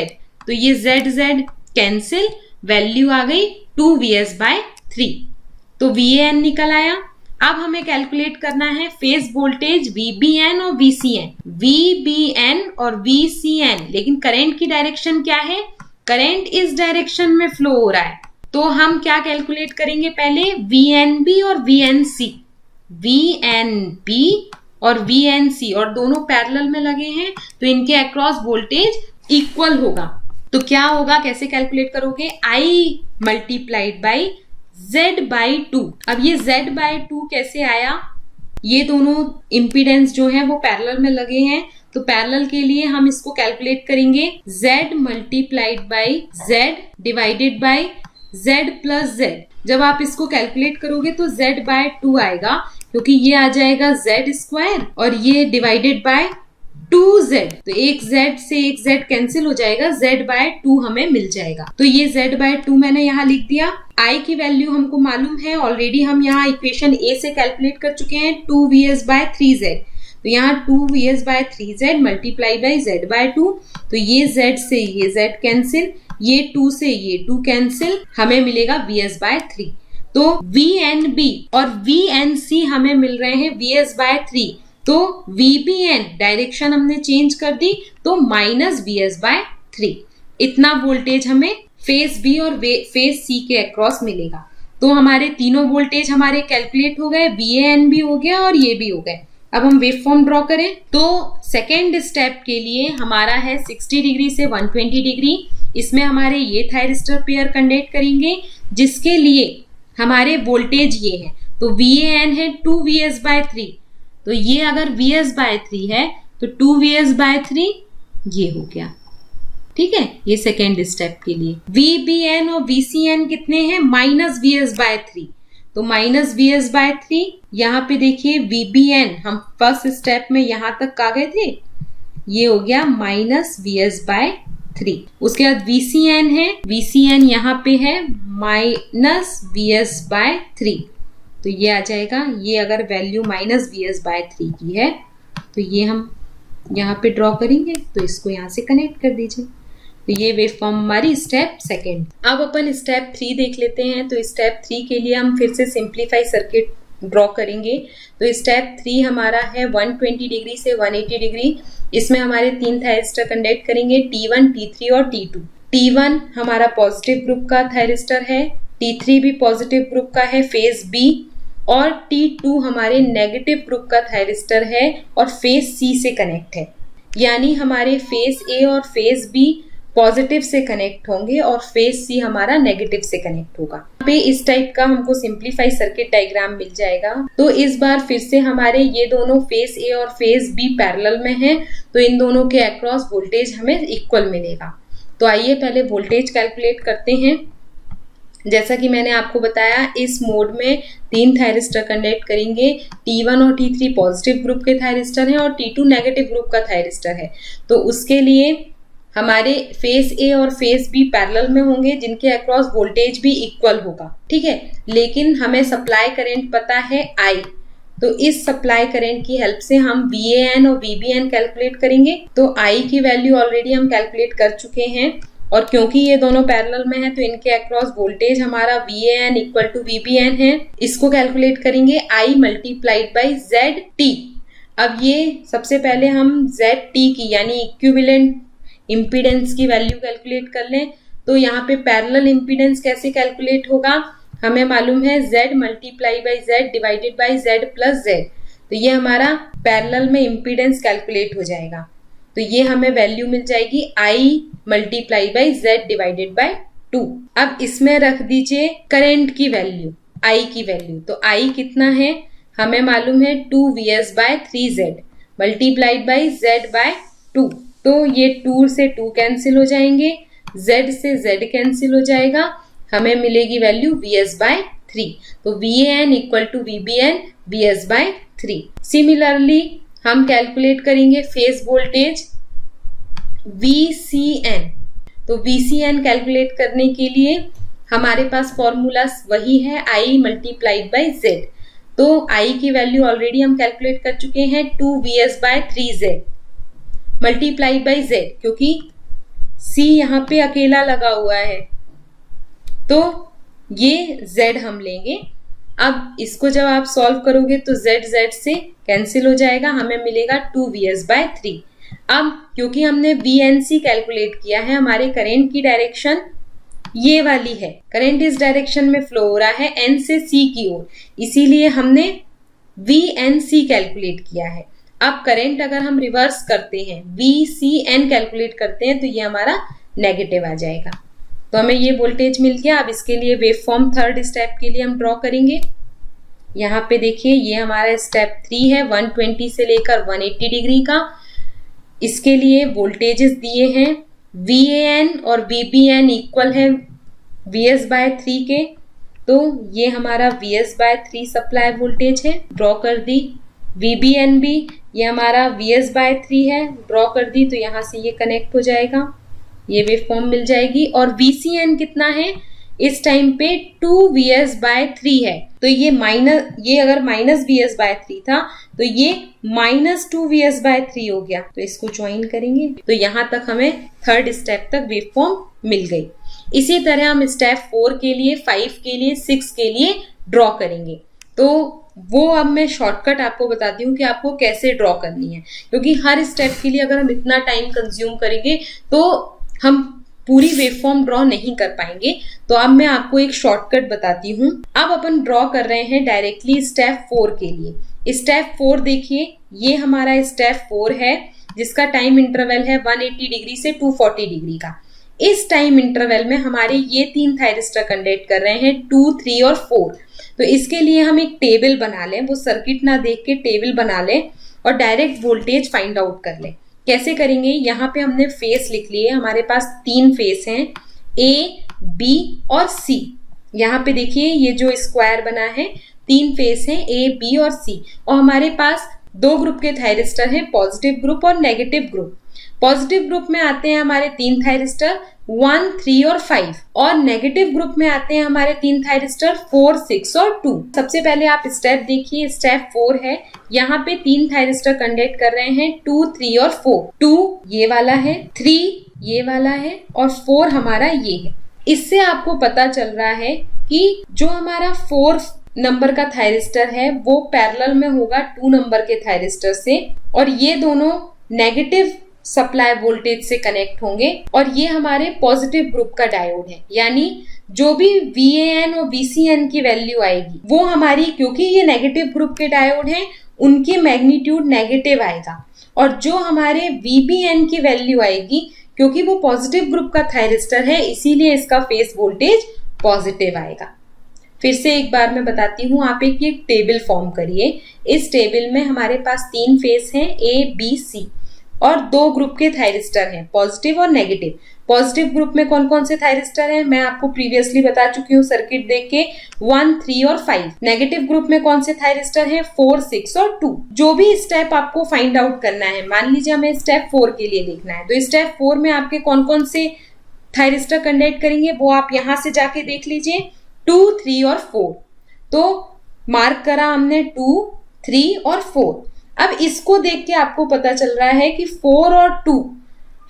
तो ये Z कैंसिल, वैल्यू आ गई 2Vs/3। तो VAN निकल आया। अब हमें कैलकुलेट करना है फेज वोल्टेज VBN और VCN। VBN और VCN, लेकिन करंट की डायरेक्शन क्या है? करंट इस डायरेक्शन में फ्लो हो रहा है, तो हम क्या कैलकुलेट करेंगे? पहले VNB और VNC। VNB और VNC और दोनों पैरेलल में लगे हैं, तो इनके अक्रॉस वोल्टेज इक्वल होगा। तो क्या होगा, कैसे कैलकुलेट करोगे? I multiplied by Z/2। अब ये Z/2 कैसे आया? ये दोनों इम्पीडेंस जो है वो पैरेलल में लगे हैं, तो पैरेलल के लिए हम इसको कैलकुलेट करेंगे Z multiplied by Z divided by Z plus Z। जब आप इसको कैलकुलेट करोगे तो Z/2 आएगा, क्योंकि ये आ जाएगा Z² और ये डिवाइडेड बाय 2Z। तो एक Z से एक Z कैंसिल हो जाएगा, Z/2 हमें मिल जाएगा। तो ये Z/2 मैंने यहाँ लिख दिया। I की वैल्यू हमको मालूम है ऑलरेडी, हम यहाँ इक्वेशन A से कैलकुलेट कर चुके हैं 2Vs/3Z। तो यहाँ 2Vs/3Z मल्टीप्लाई बाई Z/2। तो ये Z से ये Z कैंसिल, ये 2 से ये 2 कैंसिल, हमें मिलेगा Vs/3। तो VNB और VNC हमें मिल रहे हैं Vs/3। तो VBN डायरेक्शन हमने चेंज कर दी, तो माइनस Vs/3। इतना वोल्टेज हमें फेज B और फेज C के अक्रॉस मिलेगा। तो हमारे तीनों वोल्टेज हमारे कैलकुलेट हो गए, VAN भी हो गया और ये भी हो गए। अब हम वेवफॉर्म ड्रॉ करें। तो सेकेंड स्टेप के लिए हमारा है 60 डिग्री से 120 डिग्री। इसमें हमारे ये थायरिस्टर पेयर कंडक्ट करेंगे, जिसके लिए हमारे वोल्टेज ये है। तो VAN है 2Vs/3। तो ये अगर Vs/3 है तो 2Vs/3 ये हो गया, ठीक है। ये सेकेंड स्टेप के लिए VBN और VCN कितने हैं? Minus Vs/3। तो माइनस Vs/3, यहाँ पे देखिए VBN हम फर्स्ट स्टेप में यहां तक आ गए थे, ये हो गया माइनस Vs/3। उसके बाद VCN है, VCN यहाँ पे है माइनस Vs/3। तो ये आ जाएगा, ये अगर वैल्यू माइनस Vs/3 की है तो ये हम यहाँ पे ड्रॉ करेंगे, तो इसको यहाँ से कनेक्ट कर दीजिए। तो ये वेवफॉर्म हमारी स्टेप सेकेंड। अब अपन स्टेप 3 देख लेते हैं। तो स्टेप 3 के लिए हम फिर से सिंप्लीफाई सर्किट ड्रॉ करेंगे। तो स्टेप 3 हमारा है 120 डिग्री से 180 डिग्री। इसमें हमारे 3 थायरिस्टर कंडक्ट करेंगे, T1, T3 और T2। T1 हमारा पॉजिटिव ग्रुप का थायरिस्टर है, T3 भी पॉजिटिव ग्रुप का है फेज B, और T2 हमारे नेगेटिव ग्रुप का थायरिस्टर है और फेज C से कनेक्ट है। यानी हमारे फेज A और फेज B पॉजिटिव से कनेक्ट होंगे और फेज C हमारा नेगेटिव से कनेक्ट होगा। यहाँ पे इस टाइप का हमको सिंप्लीफाई सर्किट डायग्राम मिल जाएगा। तो इस बार फिर से हमारे ये दोनों फेज A और फेज B पैरेलल में हैं, तो इन दोनों के अक्रॉस वोल्टेज हमें इक्वल मिलेगा। तो आइए पहले वोल्टेज कैलकुलेट करते हैं। जैसा कि मैंने आपको बताया, इस मोड में 3 थायरिस्टर कंडक्ट करेंगे। T1 और T3 पॉजिटिव ग्रुप के थायरिस्टर हैं और T2 नेगेटिव ग्रुप का थायरिस्टर है। तो उसके लिए हमारे फेज A और फेज B पैरेलल में होंगे, जिनके अक्रॉस वोल्टेज भी इक्वल होगा, ठीक है। लेकिन हमें सप्लाई करंट पता है I, तो इस सप्लाई करंट की हेल्प से हम VAN और VBN कैलकुलेट करेंगे। तो I की वैल्यू ऑलरेडी हम कैलकुलेट कर चुके हैं, और क्योंकि ये दोनों पैरेलल में है तो इनके अक्रॉस वोल्टेज हमारा VAN इक्वल टू VBN है। इसको कैलकुलेट करेंगे I मल्टीप्लाइड बाई ZT। अब ये सबसे पहले हम ZT की यानी इक्विवेलेंट इम्पीडेंस की वैल्यू कैलकुलेट कर लें। तो यहाँ पे पैरेलल इम्पीडेंस कैसे कैलकुलेट होगा? हमें मालूम है Z multiply by Z divided by Z plus Z, तो ये हमारा पैरेलल में इम्पीडेंस कैलकुलेट हो जाएगा। तो ये हमें वैल्यू मिल जाएगी I multiply by Z divided by 2। अब इसमें रख दीजिए करंट की वैल्यू, I की वैल्यू। तो I कितना है, हमें मालूम है 2Vs by 3Z multiplied by Z by 2। तो ये 2 से 2 कैंसिल हो जाएंगे, Z से Z कैंसिल हो जाएगा, हमें मिलेगी वैल्यू Vs बाय 3। तो VAN equal to VBN Vs by 3। Similarly हम कैलकुलेट करेंगे फेज वोल्टेज VCN। तो VCN कैलकुलेट करने के लिए हमारे पास फॉर्मूला वही है I मल्टीप्लाइड बाई Z। तो I की वैल्यू ऑलरेडी हम कैलकुलेट कर चुके हैं 2Vs by 3Z multiplied by Z, क्योंकि C यहाँ पे अकेला लगा हुआ है तो ये Z हम लेंगे। अब इसको जब आप सॉल्व करोगे तो Z से कैंसिल हो जाएगा, हमें मिलेगा 2Vs बाय 3। अब क्योंकि हमने VNC कैलकुलेट किया है, हमारे करंट की डायरेक्शन ये वाली है, करंट इस डायरेक्शन में फ्लो हो रहा है N से C की ओर, इसीलिए हमने VNC कैलकुलेट किया है। अब करंट अगर हम रिवर्स करते हैं, VCN कैलकुलेट करते हैं, तो ये हमारा नेगेटिव आ जाएगा। तो हमें ये वोल्टेज मिल गया। अब इसके लिए वेव फॉर्म थर्ड स्टेप के लिए हम ड्रॉ करेंगे। यहाँ पे देखिए ये हमारा स्टेप 3 है, 120 से लेकर 180 डिग्री का। इसके लिए वोल्टेजेस दिए हैं, VAN और VBN इक्वल है Vs बाय 3 के। तो ये हमारा Vs बाय 3 सप्लाई वोल्टेज है, ड्रॉ कर दी। VBN भी ये हमारा Vs बाय 3 है, ड्रॉ कर दी। तो यहाँ से ये कनेक्ट हो जाएगा, ये वेव फॉर्म मिल जाएगी। और VCN कितना है, इस टाइम पे 2Vs बाय 3 है। तो ये अगर माइनस Vs बाय 3 था तो ये माइनस 2Vs बाय 3 हो गया। तो इसको ज्वाइन करेंगे, तो यहाँ तक हमें थर्ड स्टेप तक वेव फॉर्म मिल गई। इसी तरह हम स्टेप 4 के लिए, 5 के लिए, 6 के लिए ड्रॉ करेंगे। तो वो अब मैं शॉर्टकट आपको बताती हूँ कि आपको कैसे ड्रॉ करनी है, क्योंकि हर स्टेप के लिए अगर हम इतना टाइम कंज्यूम करेंगे तो हम पूरी वेवफॉर्म ड्रॉ नहीं कर पाएंगे। तो अब मैं आपको एक शॉर्टकट बताती हूँ। अब अपन ड्रॉ कर रहे हैं डायरेक्टली स्टेप 4 के लिए। स्टेप 4 देखिए, ये हमारा स्टेप 4 है जिसका टाइम इंटरवल है 180 डिग्री से 240 डिग्री का। इस टाइम इंटरवल में हमारे ये 3 थायरिस्टर कंडक्ट कर रहे हैं, 2, 3 और 4। तो इसके लिए हम एक टेबल बना लें, वो सर्किट ना देख के टेबल बना लें और डायरेक्ट वोल्टेज फाइंड आउट कर लें। कैसे करेंगे, यहाँ पे हमने फेस लिख लिए, हमारे पास 3 फेस हैं, A, B और C। यहाँ पे देखिए ये जो स्क्वायर बना है, 3 फेस हैं A, B और C। और हमारे पास 2 ग्रुप के थायरिस्टर हैं, पॉजिटिव ग्रुप और नेगेटिव ग्रुप। पॉजिटिव ग्रुप में आते हैं हमारे 3 थायरिस्टर 1, 3 और 5, और नेगेटिव ग्रुप में आते हैं हमारे 3 थायरिस्टर 4, 6 और 2। सबसे पहले आप स्टेप देखिए, स्टेप 4 है, यहाँ पे 3 थायरिस्टर कंडक्ट कर रहे हैं 2, 3 और 4। 2 ये वाला है, 3 ये वाला है और 4 हमारा ये है। इससे आपको पता चल रहा है कि जो हमारा 4 नंबर का थायरिस्टर है वो पैरेलल में होगा 2 नंबर के थायरिस्टर से, और ये दोनों नेगेटिव सप्लाई वोल्टेज से कनेक्ट होंगे। और ये हमारे पॉजिटिव ग्रुप का डायोड है, यानी जो भी VAN और VCN की वैल्यू आएगी वो हमारी, क्योंकि ये नेगेटिव ग्रुप के डायोड हैं, उनकी मैग्नीट्यूड नेगेटिव आएगा। और जो हमारे VBN की वैल्यू आएगी, क्योंकि वो पॉजिटिव ग्रुप का थायरिस्टर है, इसीलिए इसका फेस वोल्टेज पॉजिटिव आएगा। फिर से एक बार मैं बताती हूँ, आप एक टेबल फॉर्म करिए। इस टेबल में हमारे पास 3 फेस हैं A, B, C, और 2 ग्रुप के थायरिस्टर हैं, पॉजिटिव और नेगेटिव। पॉजिटिव ग्रुप में कौन कौन से थायरिस्टर हैं मैं आपको प्रीवियसली बता चुकी हूँ सर्किट देख के, 1, 3 और 5। नेगेटिव ग्रुप में कौन से थायरिस्टर हैं, 4, 6 और 2। जो भी स्टेप आपको फाइंड आउट करना है, मान लीजिए हमें स्टेप 4 के लिए देखना है, तो स्टेप 4 में आपके कौन कौन से थायरिस्टर कंडक्ट करेंगे वो आप यहाँ से जाके देख लीजिए, 2, 3 और 4। तो मार्क करा हमने 2, 3 और 4। अब इसको देख के आपको पता चल रहा है कि 4 और 2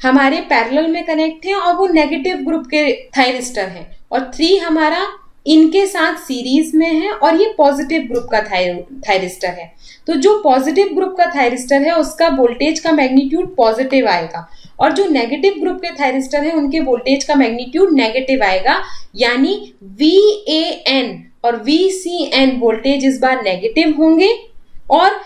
हमारे पैरेलल में कनेक्ट हैं और वो नेगेटिव ग्रुप के थायरिस्टर हैं, और 3 हमारा इनके साथ सीरीज में है और ये पॉजिटिव ग्रुप का थायरिस्टर है। तो जो पॉजिटिव ग्रुप का थायरिस्टर है उसका वोल्टेज का मैग्नीट्यूड पॉजिटिव आएगा और जो नेगेटिव ग्रुप के थायरिस्टर है उनके वोल्टेज का मैग्नीट्यूड नेगेटिव आएगा, यानी VAN और VCN वोल्टेज इस बार नेगेटिव होंगे और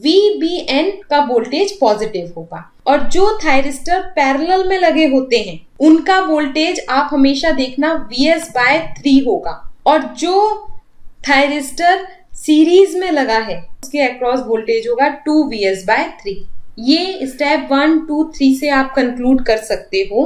VBN का वोल्टेज पॉजिटिव होगा। और जो थायरिस्टर पैरेलल में लगे होते हैं उनका वोल्टेज आप हमेशा देखना Vs/3 होगा और जो थायरिस्टर सीरीज में लगा है उसके अक्रॉस वोल्टेज होगा 2Vs/3। ये स्टेप 1, 2, 3 से आप कंक्लूड कर सकते हो,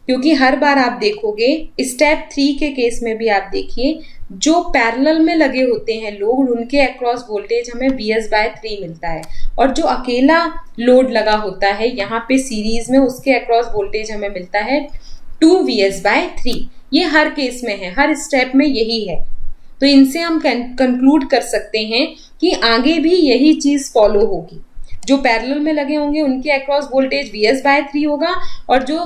क्योंकि हर बार आप देखोगे स्टेप 3 के केस में भी आप देखिए जो पैरेलल में लगे होते हैं लोड उनके अक्रॉस वोल्टेज हमें Vs/3 मिलता है और जो अकेला लोड लगा होता है यहाँ पे सीरीज में उसके अक्रॉस वोल्टेज हमें मिलता है 2Vs/3। ये हर केस में है, हर स्टेप में यही है। तो इनसे हम कंक्लूड कर सकते हैं कि आगे भी यही चीज फॉलो होगी। जो पैरेलल में लगे होंगे उनके अक्रॉस वोल्टेज Vs/3 होगा और जो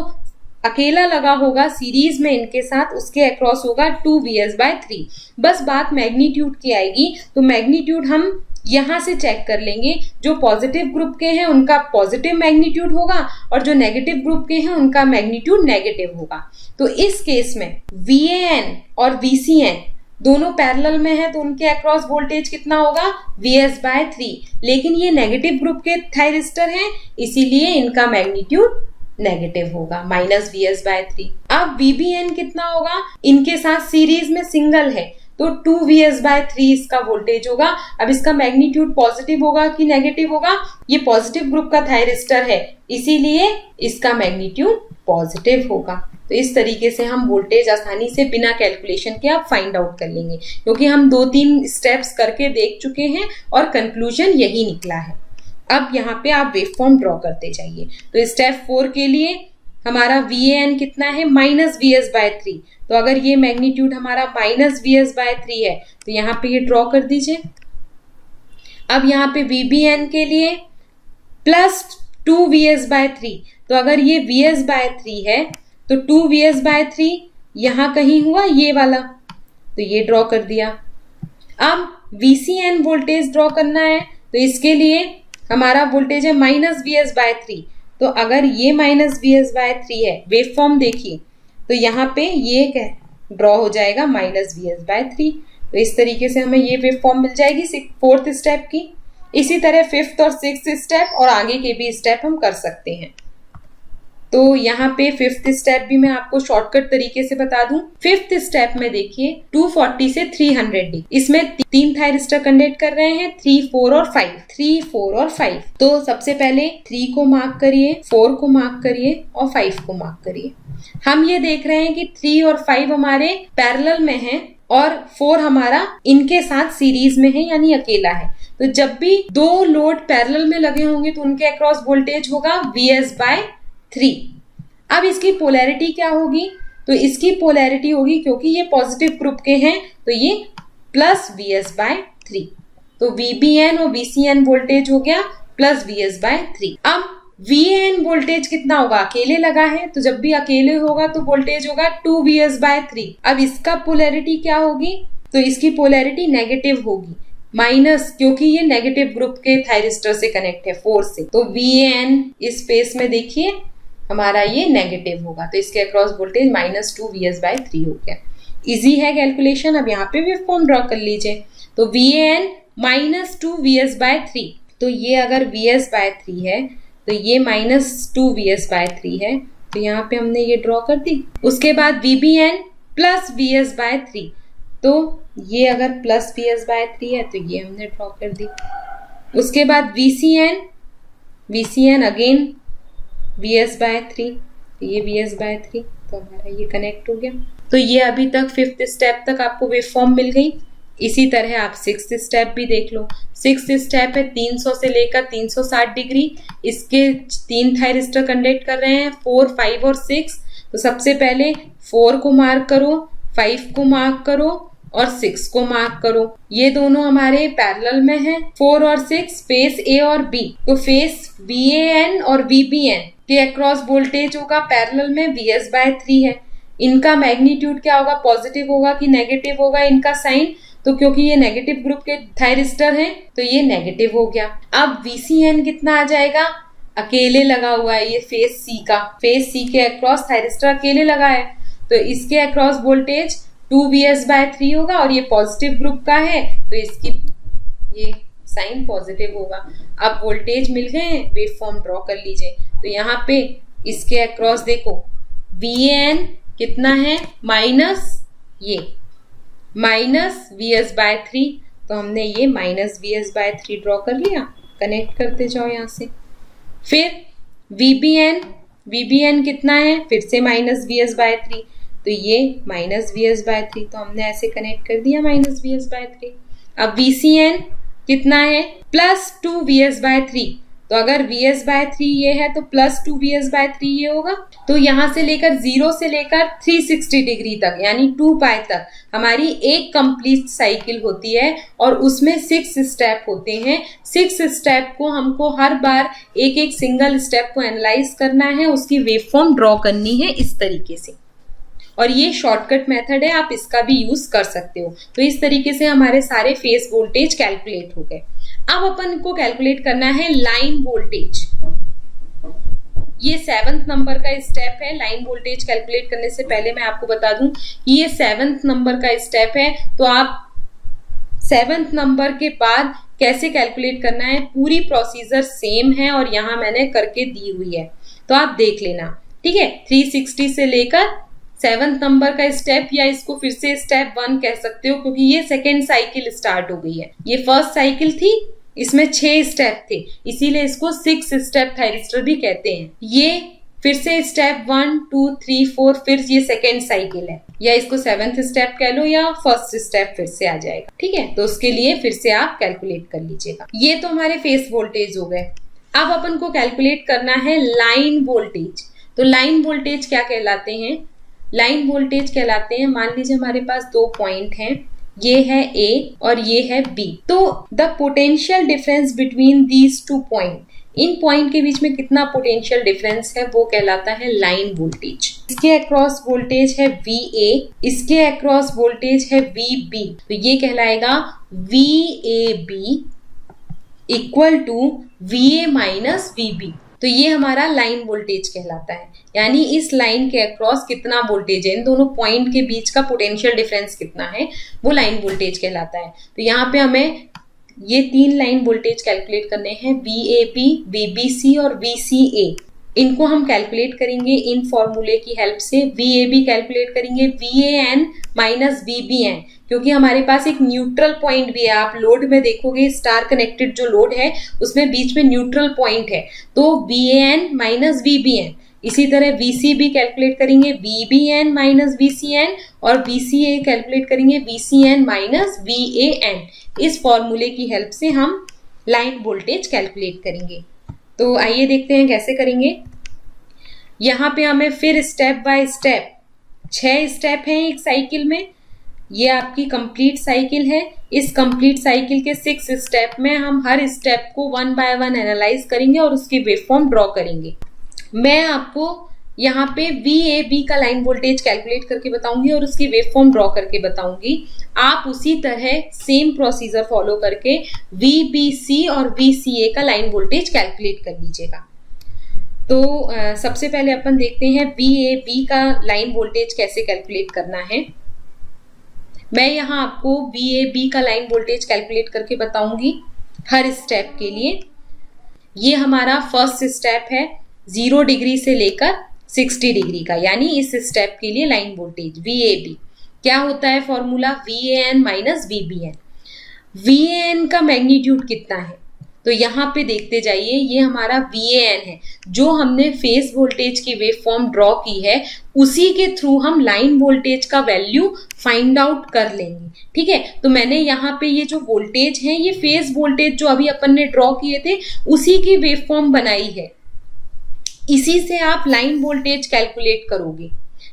अकेला लगा होगा सीरीज में इनके साथ उसके अक्रॉस होगा 2Vs/3। बस बात मैग्नीट्यूड की आएगी, तो मैग्नीट्यूड हम यहां से चेक कर लेंगे। जो पॉजिटिव ग्रुप के हैं उनका पॉजिटिव मैग्नीट्यूड होगा और जो नेगेटिव ग्रुप के हैं उनका मैग्नीट्यूड नेगेटिव होगा। तो इस केस में VAN और VCN दोनों पैरेलल में है तो उनके अक्रॉस वोल्टेज कितना होगा Vs/3, लेकिन ये नेगेटिव ग्रुप के थायरिस्टर हैं इसीलिए इनका मैग्नीट्यूड नेगेटिव होगा -Vs/3। अब VBN कितना होगा, इनके साथ सीरीज में सिंगल है तो 2Vs/3 इसका वोल्टेज होगा। अब इसका मैग्नीट्यूड पॉजिटिव होगा कि नेगेटिव होगा, ये पॉजिटिव ग्रुप का थायरिस्टर है इसीलिए इसका मैग्नीट्यूड पॉजिटिव होगा। तो इस तरीके से हम वोल्टेज आसानी से बिना कैलकुलेशन के आप फाइंड आउट कर लेंगे, क्योंकि हम 2-3 स्टेप्स करके देख चुके हैं और कंक्लूजन यही निकला है। अब यहाँ पे आप वेवफॉर्म ड्रॉ करते जाइए। तो स्टेप 4 के लिए हमारा VAN कितना है -Vs/3। तो अगर ये मैग्नीट्यूड हमारा -Vs/3 है तो यहाँ पे ये ड्रॉ कर दीजिए। अब यहाँ पे VBN के लिए +2Vs/3। तो अगर ये Vs/3 है तो 2Vs/3 यहाँ कहीं हुआ ये वाला, तो ये ड्रॉ कर दिया। अब VCN वोल्टेज ड्रॉ करना है तो इसके लिए हमारा वोल्टेज है -Vs/3। तो अगर ये -Vs/3 है, वेवफॉर्म देखिए तो यहाँ पे ये ड्रॉ हो जाएगा -Vs/3। तो इस तरीके से हमें ये वेवफॉर्म मिल जाएगी 4th स्टेप की। इसी तरह 5th और 6th स्टेप और आगे के भी स्टेप हम कर सकते हैं। तो यहाँ पे 5th स्टेप भी मैं आपको शॉर्टकट तरीके से बता दूं। 5th स्टेप में देखिए 240 से 300D, इसमें 3 थायरिस्टर कंडक्ट कर रहे हैं 3, 4 और 5। 3, 4 और 5। तो सबसे पहले 3 को मार्क करिए, 4 को मार्क करिए और 5 को मार्क करिए। हम ये देख रहे हैं कि 3 और 5 हमारे पैरेलल में हैं और 4 हमारा इनके साथ सीरीज में है यानी अकेला है। तो जब भी 2 लोड पैरेलल में लगे होंगे तो उनके अक्रॉस वोल्टेज होगा Vs/3। अब इसकी पोलैरिटी क्या होगी, तो इसकी पोलैरिटी होगी, क्योंकि ये पॉजिटिव ग्रुप के हैं तो ये +Vs/3। तो VBN और VCN वोल्टेज हो गया +Vs/3। अब VAN वोल्टेज कितना होगा, अकेले लगा है तो जब भी अकेले होगा तो वोल्टेज होगा 2Vs/3। अब इसका पोलैरिटी क्या होगी, तो इसकी पोलैरिटी नेगेटिव होगी माइनस, क्योंकि ये नेगेटिव ग्रुप के थायरिस्टर से कनेक्ट है 4 से। तो VAN इस स्पेस में देखिए हमारा ये नेगेटिव होगा तो इसके अक्रॉस वोल्टेज -2Vs/3 हो गया। इजी है कैलकुलेशन। अब यहाँ पे वेवफॉर्म ड्रॉ कर लीजिए। तो VAN -2Vs/3। तो ये अगर Vs/3 है तो ये -2Vs/3 है, तो यहाँ पे हमने ये ड्रॉ कर दी। उसके बाद VBN +Vs/3। तो ये अगर +Vs/3 है तो ये हमने ड्रॉ कर दी। उसके बाद VCN अगेन Vs/3, ये Vs/3, तो हमारा ये कनेक्ट हो गया। तो ये अभी तक 5th स्टेप तक आपको वेवफॉर्म मिल गई। इसी तरह आप 6th स्टेप भी देख लो। 6th स्टेप है 300 से लेकर 360 डिग्री, इसके 3 थायरिस्टर कंडक्ट कर रहे हैं 4, 5 और 6। तो सबसे पहले 4 को मार्क करो, 5 को मार्क करो और 6 को मार्क करो। ये दोनों हमारे पैरेलल में हैं, 4 और 6 फेस A और B। तो फेस VAN और VBN के अक्रॉस वोल्टेज होगा पैरेलल में Vs/3 है, इनका मैग्नीट्यूड क्या होगा, पॉजिटिव होगा कि नेगेटिव होगा इनका साइन, तो क्योंकि ये नेगेटिव ग्रुप के थायरिस्टर हैं तो ये नेगेटिव हो गया। अब VCN कितना आ जाएगा, अकेले लगा हुआ है ये फेस सी का, फेस सी के अक्रॉस थायरिस्टर अकेले लगा है तो इसके अक्रॉस वोल्टेज 2Vs/3 होगा और ये पॉजिटिव ग्रुप का है तो इसकी ये साइन पॉजिटिव होगा। अब वोल्टेज मिल गए, वेव फॉर्म ड्रॉ कर लीजिए। तो यहाँ पे इसके अक्रॉस देखो VAN कितना है, माइनस Vs/3, तो हमने ये माइनस Vs/3 ड्रॉ कर लिया। कनेक्ट करते जाओ यहाँ से। फिर VBN कितना है, फिर से माइनस Vs/3, तो ये माइनस Vs/3, तो हमने ऐसे कनेक्ट कर दिया माइनस Vs/3। अब VCN कितना है, प्लस 2Vs/3, तो अगर Vs/3 ये है तो प्लस 2Vs/3 ये होगा। तो यहां से लेकर 0 से लेकर 360 डिग्री तक यानी 2π तक हमारी एक कंप्लीट साइकिल होती है और उसमें 6 स्टेप होते हैं। 6 स्टेप को हमको हर बार एक एक सिंगल स्टेप को एनालाइज करना है, उसकी वेवफॉर्म ड्रॉ करनी है इस तरीके से। और ये शॉर्टकट मेथड है, आप इसका भी यूज कर सकते हो। तो इस तरीके से हमारे सारे फेज वोल्टेज कैलकुलेट हो गए। अब अपन को कैलकुलेट करना है लाइन वोल्टेज। ये 7th नंबर का स्टेप है। लाइन वोल्टेज कैलकुलेट करने से पहले मैं आपको बता दूं कि ये 7th नंबर का स्टेप है, तो आप 7th नंबर के बाद कैसे कैलकुलेट करना है, पूरी प्रोसीजर सेम है और यहाँ मैंने करके दी हुई है, तो आप देख लेना, ठीक है। 360 से लेकर 7th नंबर का स्टेप, या इसको फिर से स्टेप 1 कह सकते हो क्योंकि ये सेकेंड साइकिल स्टार्ट हो गई है। ये फर्स्ट साइकिल थी, इसमें 6 स्टेप थे, इसीलिए इसको 6 स्टेप थायरिस्टर भी कहते हैं। ये फिर से स्टेप 1 2 3 4, फिर ये सेकेंड साइकिल है, या इसको 7th स्टेप कह लो या फर्स्ट स्टेप फिर से आ जाएगा, ठीक है। तो उसके लिए फिर से आप कैलकुलेट कर लीजिएगा। ये तो हमारे फेस वोल्टेज हो गए। अब अपन को कैलकुलेट करना है लाइन वोल्टेज। तो लाइन वोल्टेज क्या कहलाते हैं, लाइन वोल्टेज कहलाते हैं, मान लीजिए हमारे पास 2 पॉइंट हैं, ये है A और ये है B। तो the potential difference between these 2 point, in point के बीच में कितना पोटेंशियल डिफरेंस है वो कहलाता है लाइन वोल्टेज। इसके अक्रॉस वोल्टेज है VA, इसके अक्रॉस वोल्टेज है VB, तो ये कहलाएगा VAB equal to VA minus VB। तो ये हमारा लाइन वोल्टेज कहलाता है, यानी इस लाइन के अक्रॉस कितना वोल्टेज है, इन दोनों पॉइंट के बीच का पोटेंशियल डिफरेंस कितना है, वो लाइन वोल्टेज कहलाता है। तो यहाँ पे हमें ये 3 लाइन वोल्टेज कैलकुलेट करने हैं, VAB, VBC और VCA। इनको हम कैलकुलेट करेंगे इन फॉर्मूले की हेल्प से। VAB कैलकुलेट करेंगे VAN माइनस VBN, क्योंकि हमारे पास एक न्यूट्रल पॉइंट भी है। आप लोड में देखोगे स्टार कनेक्टेड जो लोड है उसमें बीच में न्यूट्रल पॉइंट है, तो VAN माइनस VBN। इसी तरह VCB कैलकुलेट करेंगे VBN माइनस VCN और VCA कैलकुलेट करेंगे VCN माइनस VAN। इस फॉर्मूले की हेल्प से हम लाइन वोल्टेज कैलकुलेट करेंगे। तो आइए देखते हैं कैसे करेंगे। यहाँ पे हमें फिर स्टेप बाय स्टेप, 6 स्टेप हैं एक साइकिल में, ये आपकी कंप्लीट साइकिल है। इस कंप्लीट साइकिल के 6 स्टेप में हम हर स्टेप को 1 बाय 1 एनालाइज करेंगे और उसकी वेवफॉर्म ड्रॉ करेंगे। मैं आपको यहाँ पे VAB का लाइन वोल्टेज कैलकुलेट करके बताऊंगी और उसकी वेवफॉर्म ड्रॉ करके बताऊंगी। आप उसी तरह सेम प्रोसीजर फॉलो करके VBC और VCA का लाइन वोल्टेज कैलकुलेट कर लीजिएगा। तो सबसे पहले अपन देखते हैं VAB का लाइन वोल्टेज कैसे कैलकुलेट करना है। मैं यहाँ आपको VAB का लाइन वोल्टेज कैलकुलेट करके बताऊंगी हर स्टेप के लिए। ये हमारा फर्स्ट स्टेप है 0 डिग्री से लेकर 60 डिग्री का, यानी इस स्टेप के लिए लाइन वोल्टेज VAB क्या होता है, formula VAN minus VBN। VAN का मैग्नीट्यूड कितना है, तो यहाँ पे देखते जाइए, ये हमारा VAN है, जो हमने फेज वोल्टेज की वेव फॉर्म ड्रॉ की है, उसी के थ्रू हम लाइन वोल्टेज का वैल्यू फाइंड आउट कर लेंगे, ठीक है। तो मैंने यहाँ पे ये जो वोल्टेज है, ये फेज वोल्टेज जो अभी अपन ने ड्रॉ किए थे उसी की वेव फॉर्म बनाई है, इसी से आप लाइन वोल्टेज कैलकुलेट करोगे,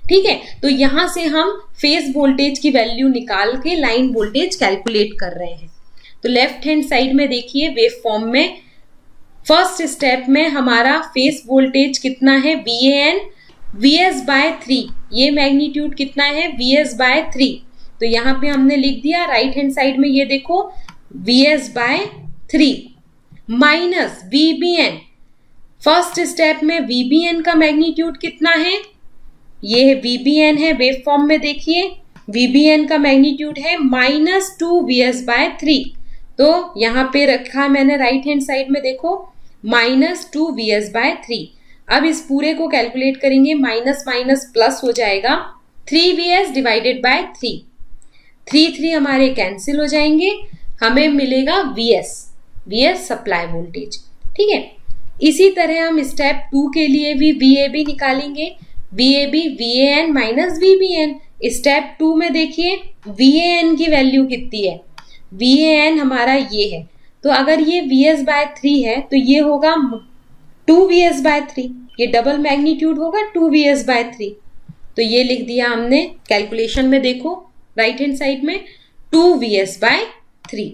ठीक है। तो यहां से हम फेज वोल्टेज की वैल्यू निकाल के लाइन वोल्टेज कैलकुलेट कर रहे हैं। तो लेफ्ट हैंड साइड में देखिए वेव फॉर्म में फर्स्ट स्टेप में हमारा फेज वोल्टेज कितना है, VAN Vs/3, ये मैग्नीट्यूड कितना है Vs/3। तो यहाँ पे हमने लिख दिया राइट हैंड साइड में, ये देखो Vs/3 minus Vbn। First step में Vbn का मैग्नीट्यूड कितना है, ये है Vbn है, वेव फॉर्म में देखिए Vbn का मैग्नीट्यूड है -2Vs/3। तो यहाँ पे रखा मैंने राइट हैंड साइड में, देखो -2Vs/3। अब इस पूरे को कैलकुलेट करेंगे, माइनस माइनस प्लस हो जाएगा, 3Vs डिवाइडेड बाय 3। 3 हमारे कैंसिल हो जाएंगे, हमें मिलेगा Vs सप्लाई वोल्टेज। ठीक है, इसी तरह हम स्टेप 2 के लिए भी VAB निकालेंगे, VAB VAN minus VBN। Step 2 में देखिए VAN की वैल्यू कितनी है, VAN हमारा ये है, तो अगर ये Vs/3 है तो ये होगा 2Vs/3, ये डबल मैग्नीट्यूड होगा 2Vs/3। तो ये लिख दिया हमने कैलकुलेशन में, देखो राइट हैंड साइड में 2Vs/3।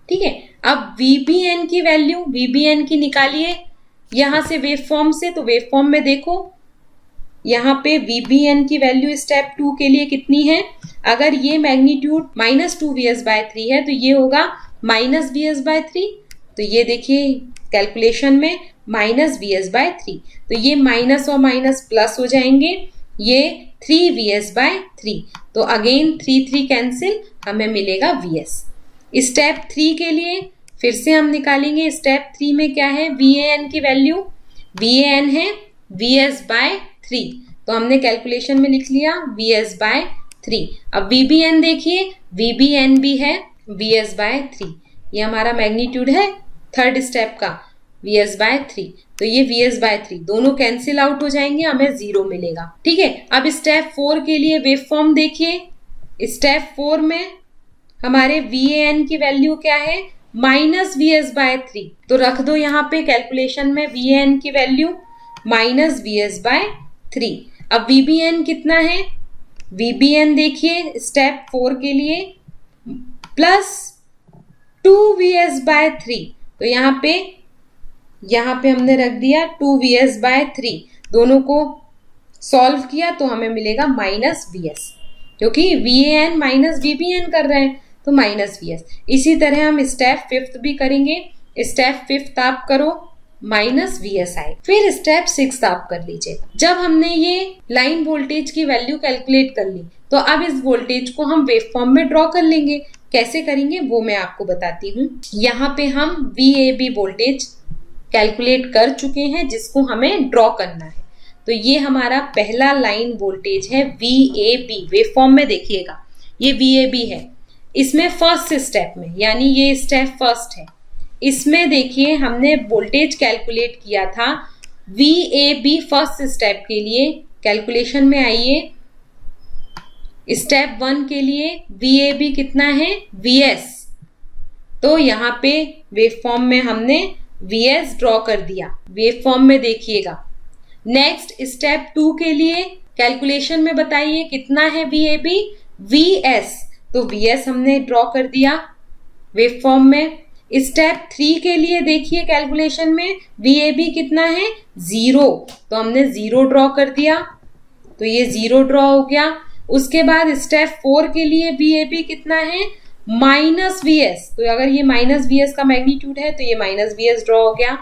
ठीक है, अब VBN की वैल्यू, VBN की निकालिए यहां से वेव फॉर्म से। तो वेव फॉर्म में देखो यहाँ पे VBN की वैल्यू स्टेप 2 के लिए कितनी है, अगर ये मैग्नीट्यूड -2Vs/3 है तो ये होगा -Vs/3। तो ये देखिए कैलकुलेशन में -Vs/3, तो ये माइनस और माइनस प्लस हो जाएंगे, ये 3Vs/3। तो अगेन 3 कैंसिल, हमें मिलेगा Vs। स्टेप 3 के लिए फिर से हम निकालेंगे, स्टेप 3 में क्या है, VAN की वैल्यू, VAN है Vs/3। तो हमने कैलकुलेशन में लिख लिया Vs/3। अब VBN देखिए, VBN भी है Vs/3, ये हमारा मैग्नीट्यूड है थर्ड स्टेप का Vs/3। तो ये Vs/3 दोनों कैंसिल आउट हो जाएंगे, हमें 0 मिलेगा। ठीक है, अब स्टेप 4 के लिए वेव फॉर्म देखिए, स्टेप 4 में हमारे VAN की वैल्यू क्या है, -Vs/3। तो रख दो यहाँ पे कैलकुलेशन में VAN की वैल्यू -Vs/3। अब VBN कितना है, VBN देखिए स्टेप 4 के लिए +2Vs/3। तो यहाँ पे हमने रख दिया 2Vs/3, दोनों को सॉल्व किया तो हमें मिलेगा -Vs, क्योंकि VAN माइनस VBN कर रहे हैं तो -Vs। इसी तरह हम स्टेप 5 भी करेंगे, स्टेप 5 आप करो -Vs आए, फिर स्टेप 6 आप कर लीजिए। जब हमने ये लाइन वोल्टेज की वैल्यू कैलकुलेट कर ली तो अब इस वोल्टेज को हम वेव फॉर्म में ड्रॉ कर लेंगे। कैसे करेंगे वो मैं आपको बताती हूँ। यहाँ पे हम VAB वोल्टेज कैलकुलेट कर चुके हैं जिसको हमें ड्रॉ करना है। तो ये हमारा पहला लाइन वोल्टेज है VAB, वेव फॉर्म में देखिएगा ये VAB है। इसमें फर्स्ट स्टेप में, यानी ये स्टेप फर्स्ट है, इसमें देखिए हमने वोल्टेज कैलकुलेट किया था VAB फर्स्ट स्टेप के लिए। कैलकुलेशन में आइए, स्टेप 1 के लिए VAB कितना है Vs। तो यहाँ पे वेव फॉर्म में हमने Vs ड्रॉ कर दिया, वेव फॉर्म में देखिएगा। नेक्स्ट स्टेप 2 के लिए कैलकुलेशन में बताइए कितना है VAB Vs। तो Vs हमने ड्रॉ कर दिया वेव फॉर्म में। स्टेप 3 के लिए देखिए कैलकुलेशन में VAB कितना है 0, तो हमने 0 ड्रॉ कर दिया, तो ये 0 ड्रॉ हो गया। उसके बाद स्टेप 4 के लिए VAB कितना है -Vs। तो अगर ये -Vs का मैग्नीट्यूड है तो ये -Vs ड्रॉ हो गया।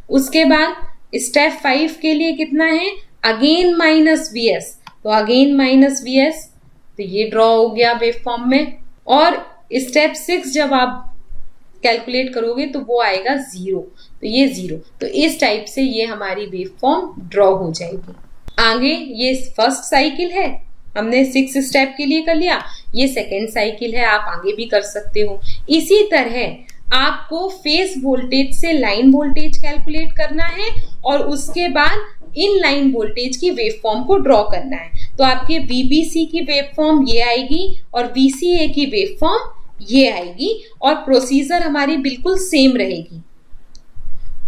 उसके बाद स्टेप 5 के लिए कितना है, अगेन -Vs, तो अगेन -Vs, तो ये ड्रॉ हो गया वेव फॉर्म में। और स्टेप 6 जब आप कैलकुलेट करोगे तो वो आएगा 0, तो ये 0। तो इस टाइप से ये हमारी वेव फॉर्म ड्रॉ हो जाएगी। आगे ये फर्स्ट साइकिल है, हमने 6 स्टेप के लिए कर लिया, ये सेकेंड साइकिल है, आप आगे भी कर सकते हो। इसी तरह आपको फेस वोल्टेज से लाइन वोल्टेज कैलकुलेट करना है और उसके बाद इन लाइन वोल्टेज की वेव फॉर्म को ड्रॉ करना है। तो आपके VBC की वेव फॉर्म ये आएगी और VCA की वेव फॉर्म ये आएगी और प्रोसीजर हमारी बिल्कुल सेम रहेगी।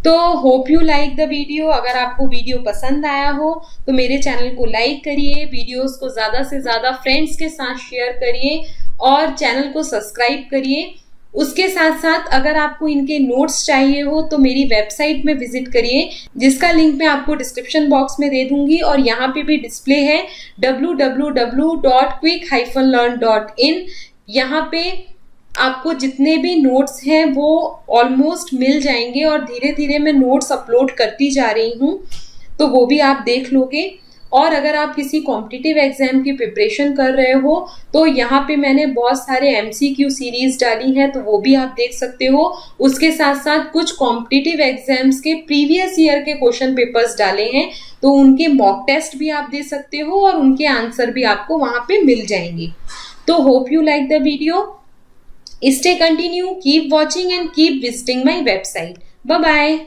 तो hope you like the video. अगर आपको वीडियो पसंद आया हो तो मेरे चैनल को लाइक करिए, वीडियोस को ज़्यादा से ज़्यादा फ्रेंड्स के साथ शेयर करिए और चैनल को सब्सक्राइब करिए उसके साथ साथ अगर आपको इनके नोट्स चाहिए हो तो मेरी वेबसाइट में विजिट करिए, जिसका लिंक मैं आपको डिस्क्रिप्शन बॉक्स में दे दूंगी और यहाँ पे भी डिस्प्ले है www.quick-learn.in। यहाँ पे आपको जितने भी नोट्स हैं वो ऑलमोस्ट मिल जाएंगे और धीरे धीरे मैं नोट्स अपलोड करती जा रही हूँ, तो वो भी आप देख लोगे। और अगर आप किसी कॉम्पिटिटिव एग्जाम की प्रिपरेशन कर रहे हो तो यहाँ पे मैंने बहुत सारे MCQ सीरीज डाली हैं, तो वो भी आप देख सकते हो। उसके साथ साथ कुछ कॉम्पिटिटिव एग्जाम्स के प्रीवियस ईयर के क्वेश्चन पेपर्स डाले हैं, तो उनके मॉक टेस्ट भी आप दे सकते हो और उनके आंसर भी आपको वहां पे मिल जाएंगे। तो hope you like the video. Stay continue, keep watching and keep visiting my website. Bye bye.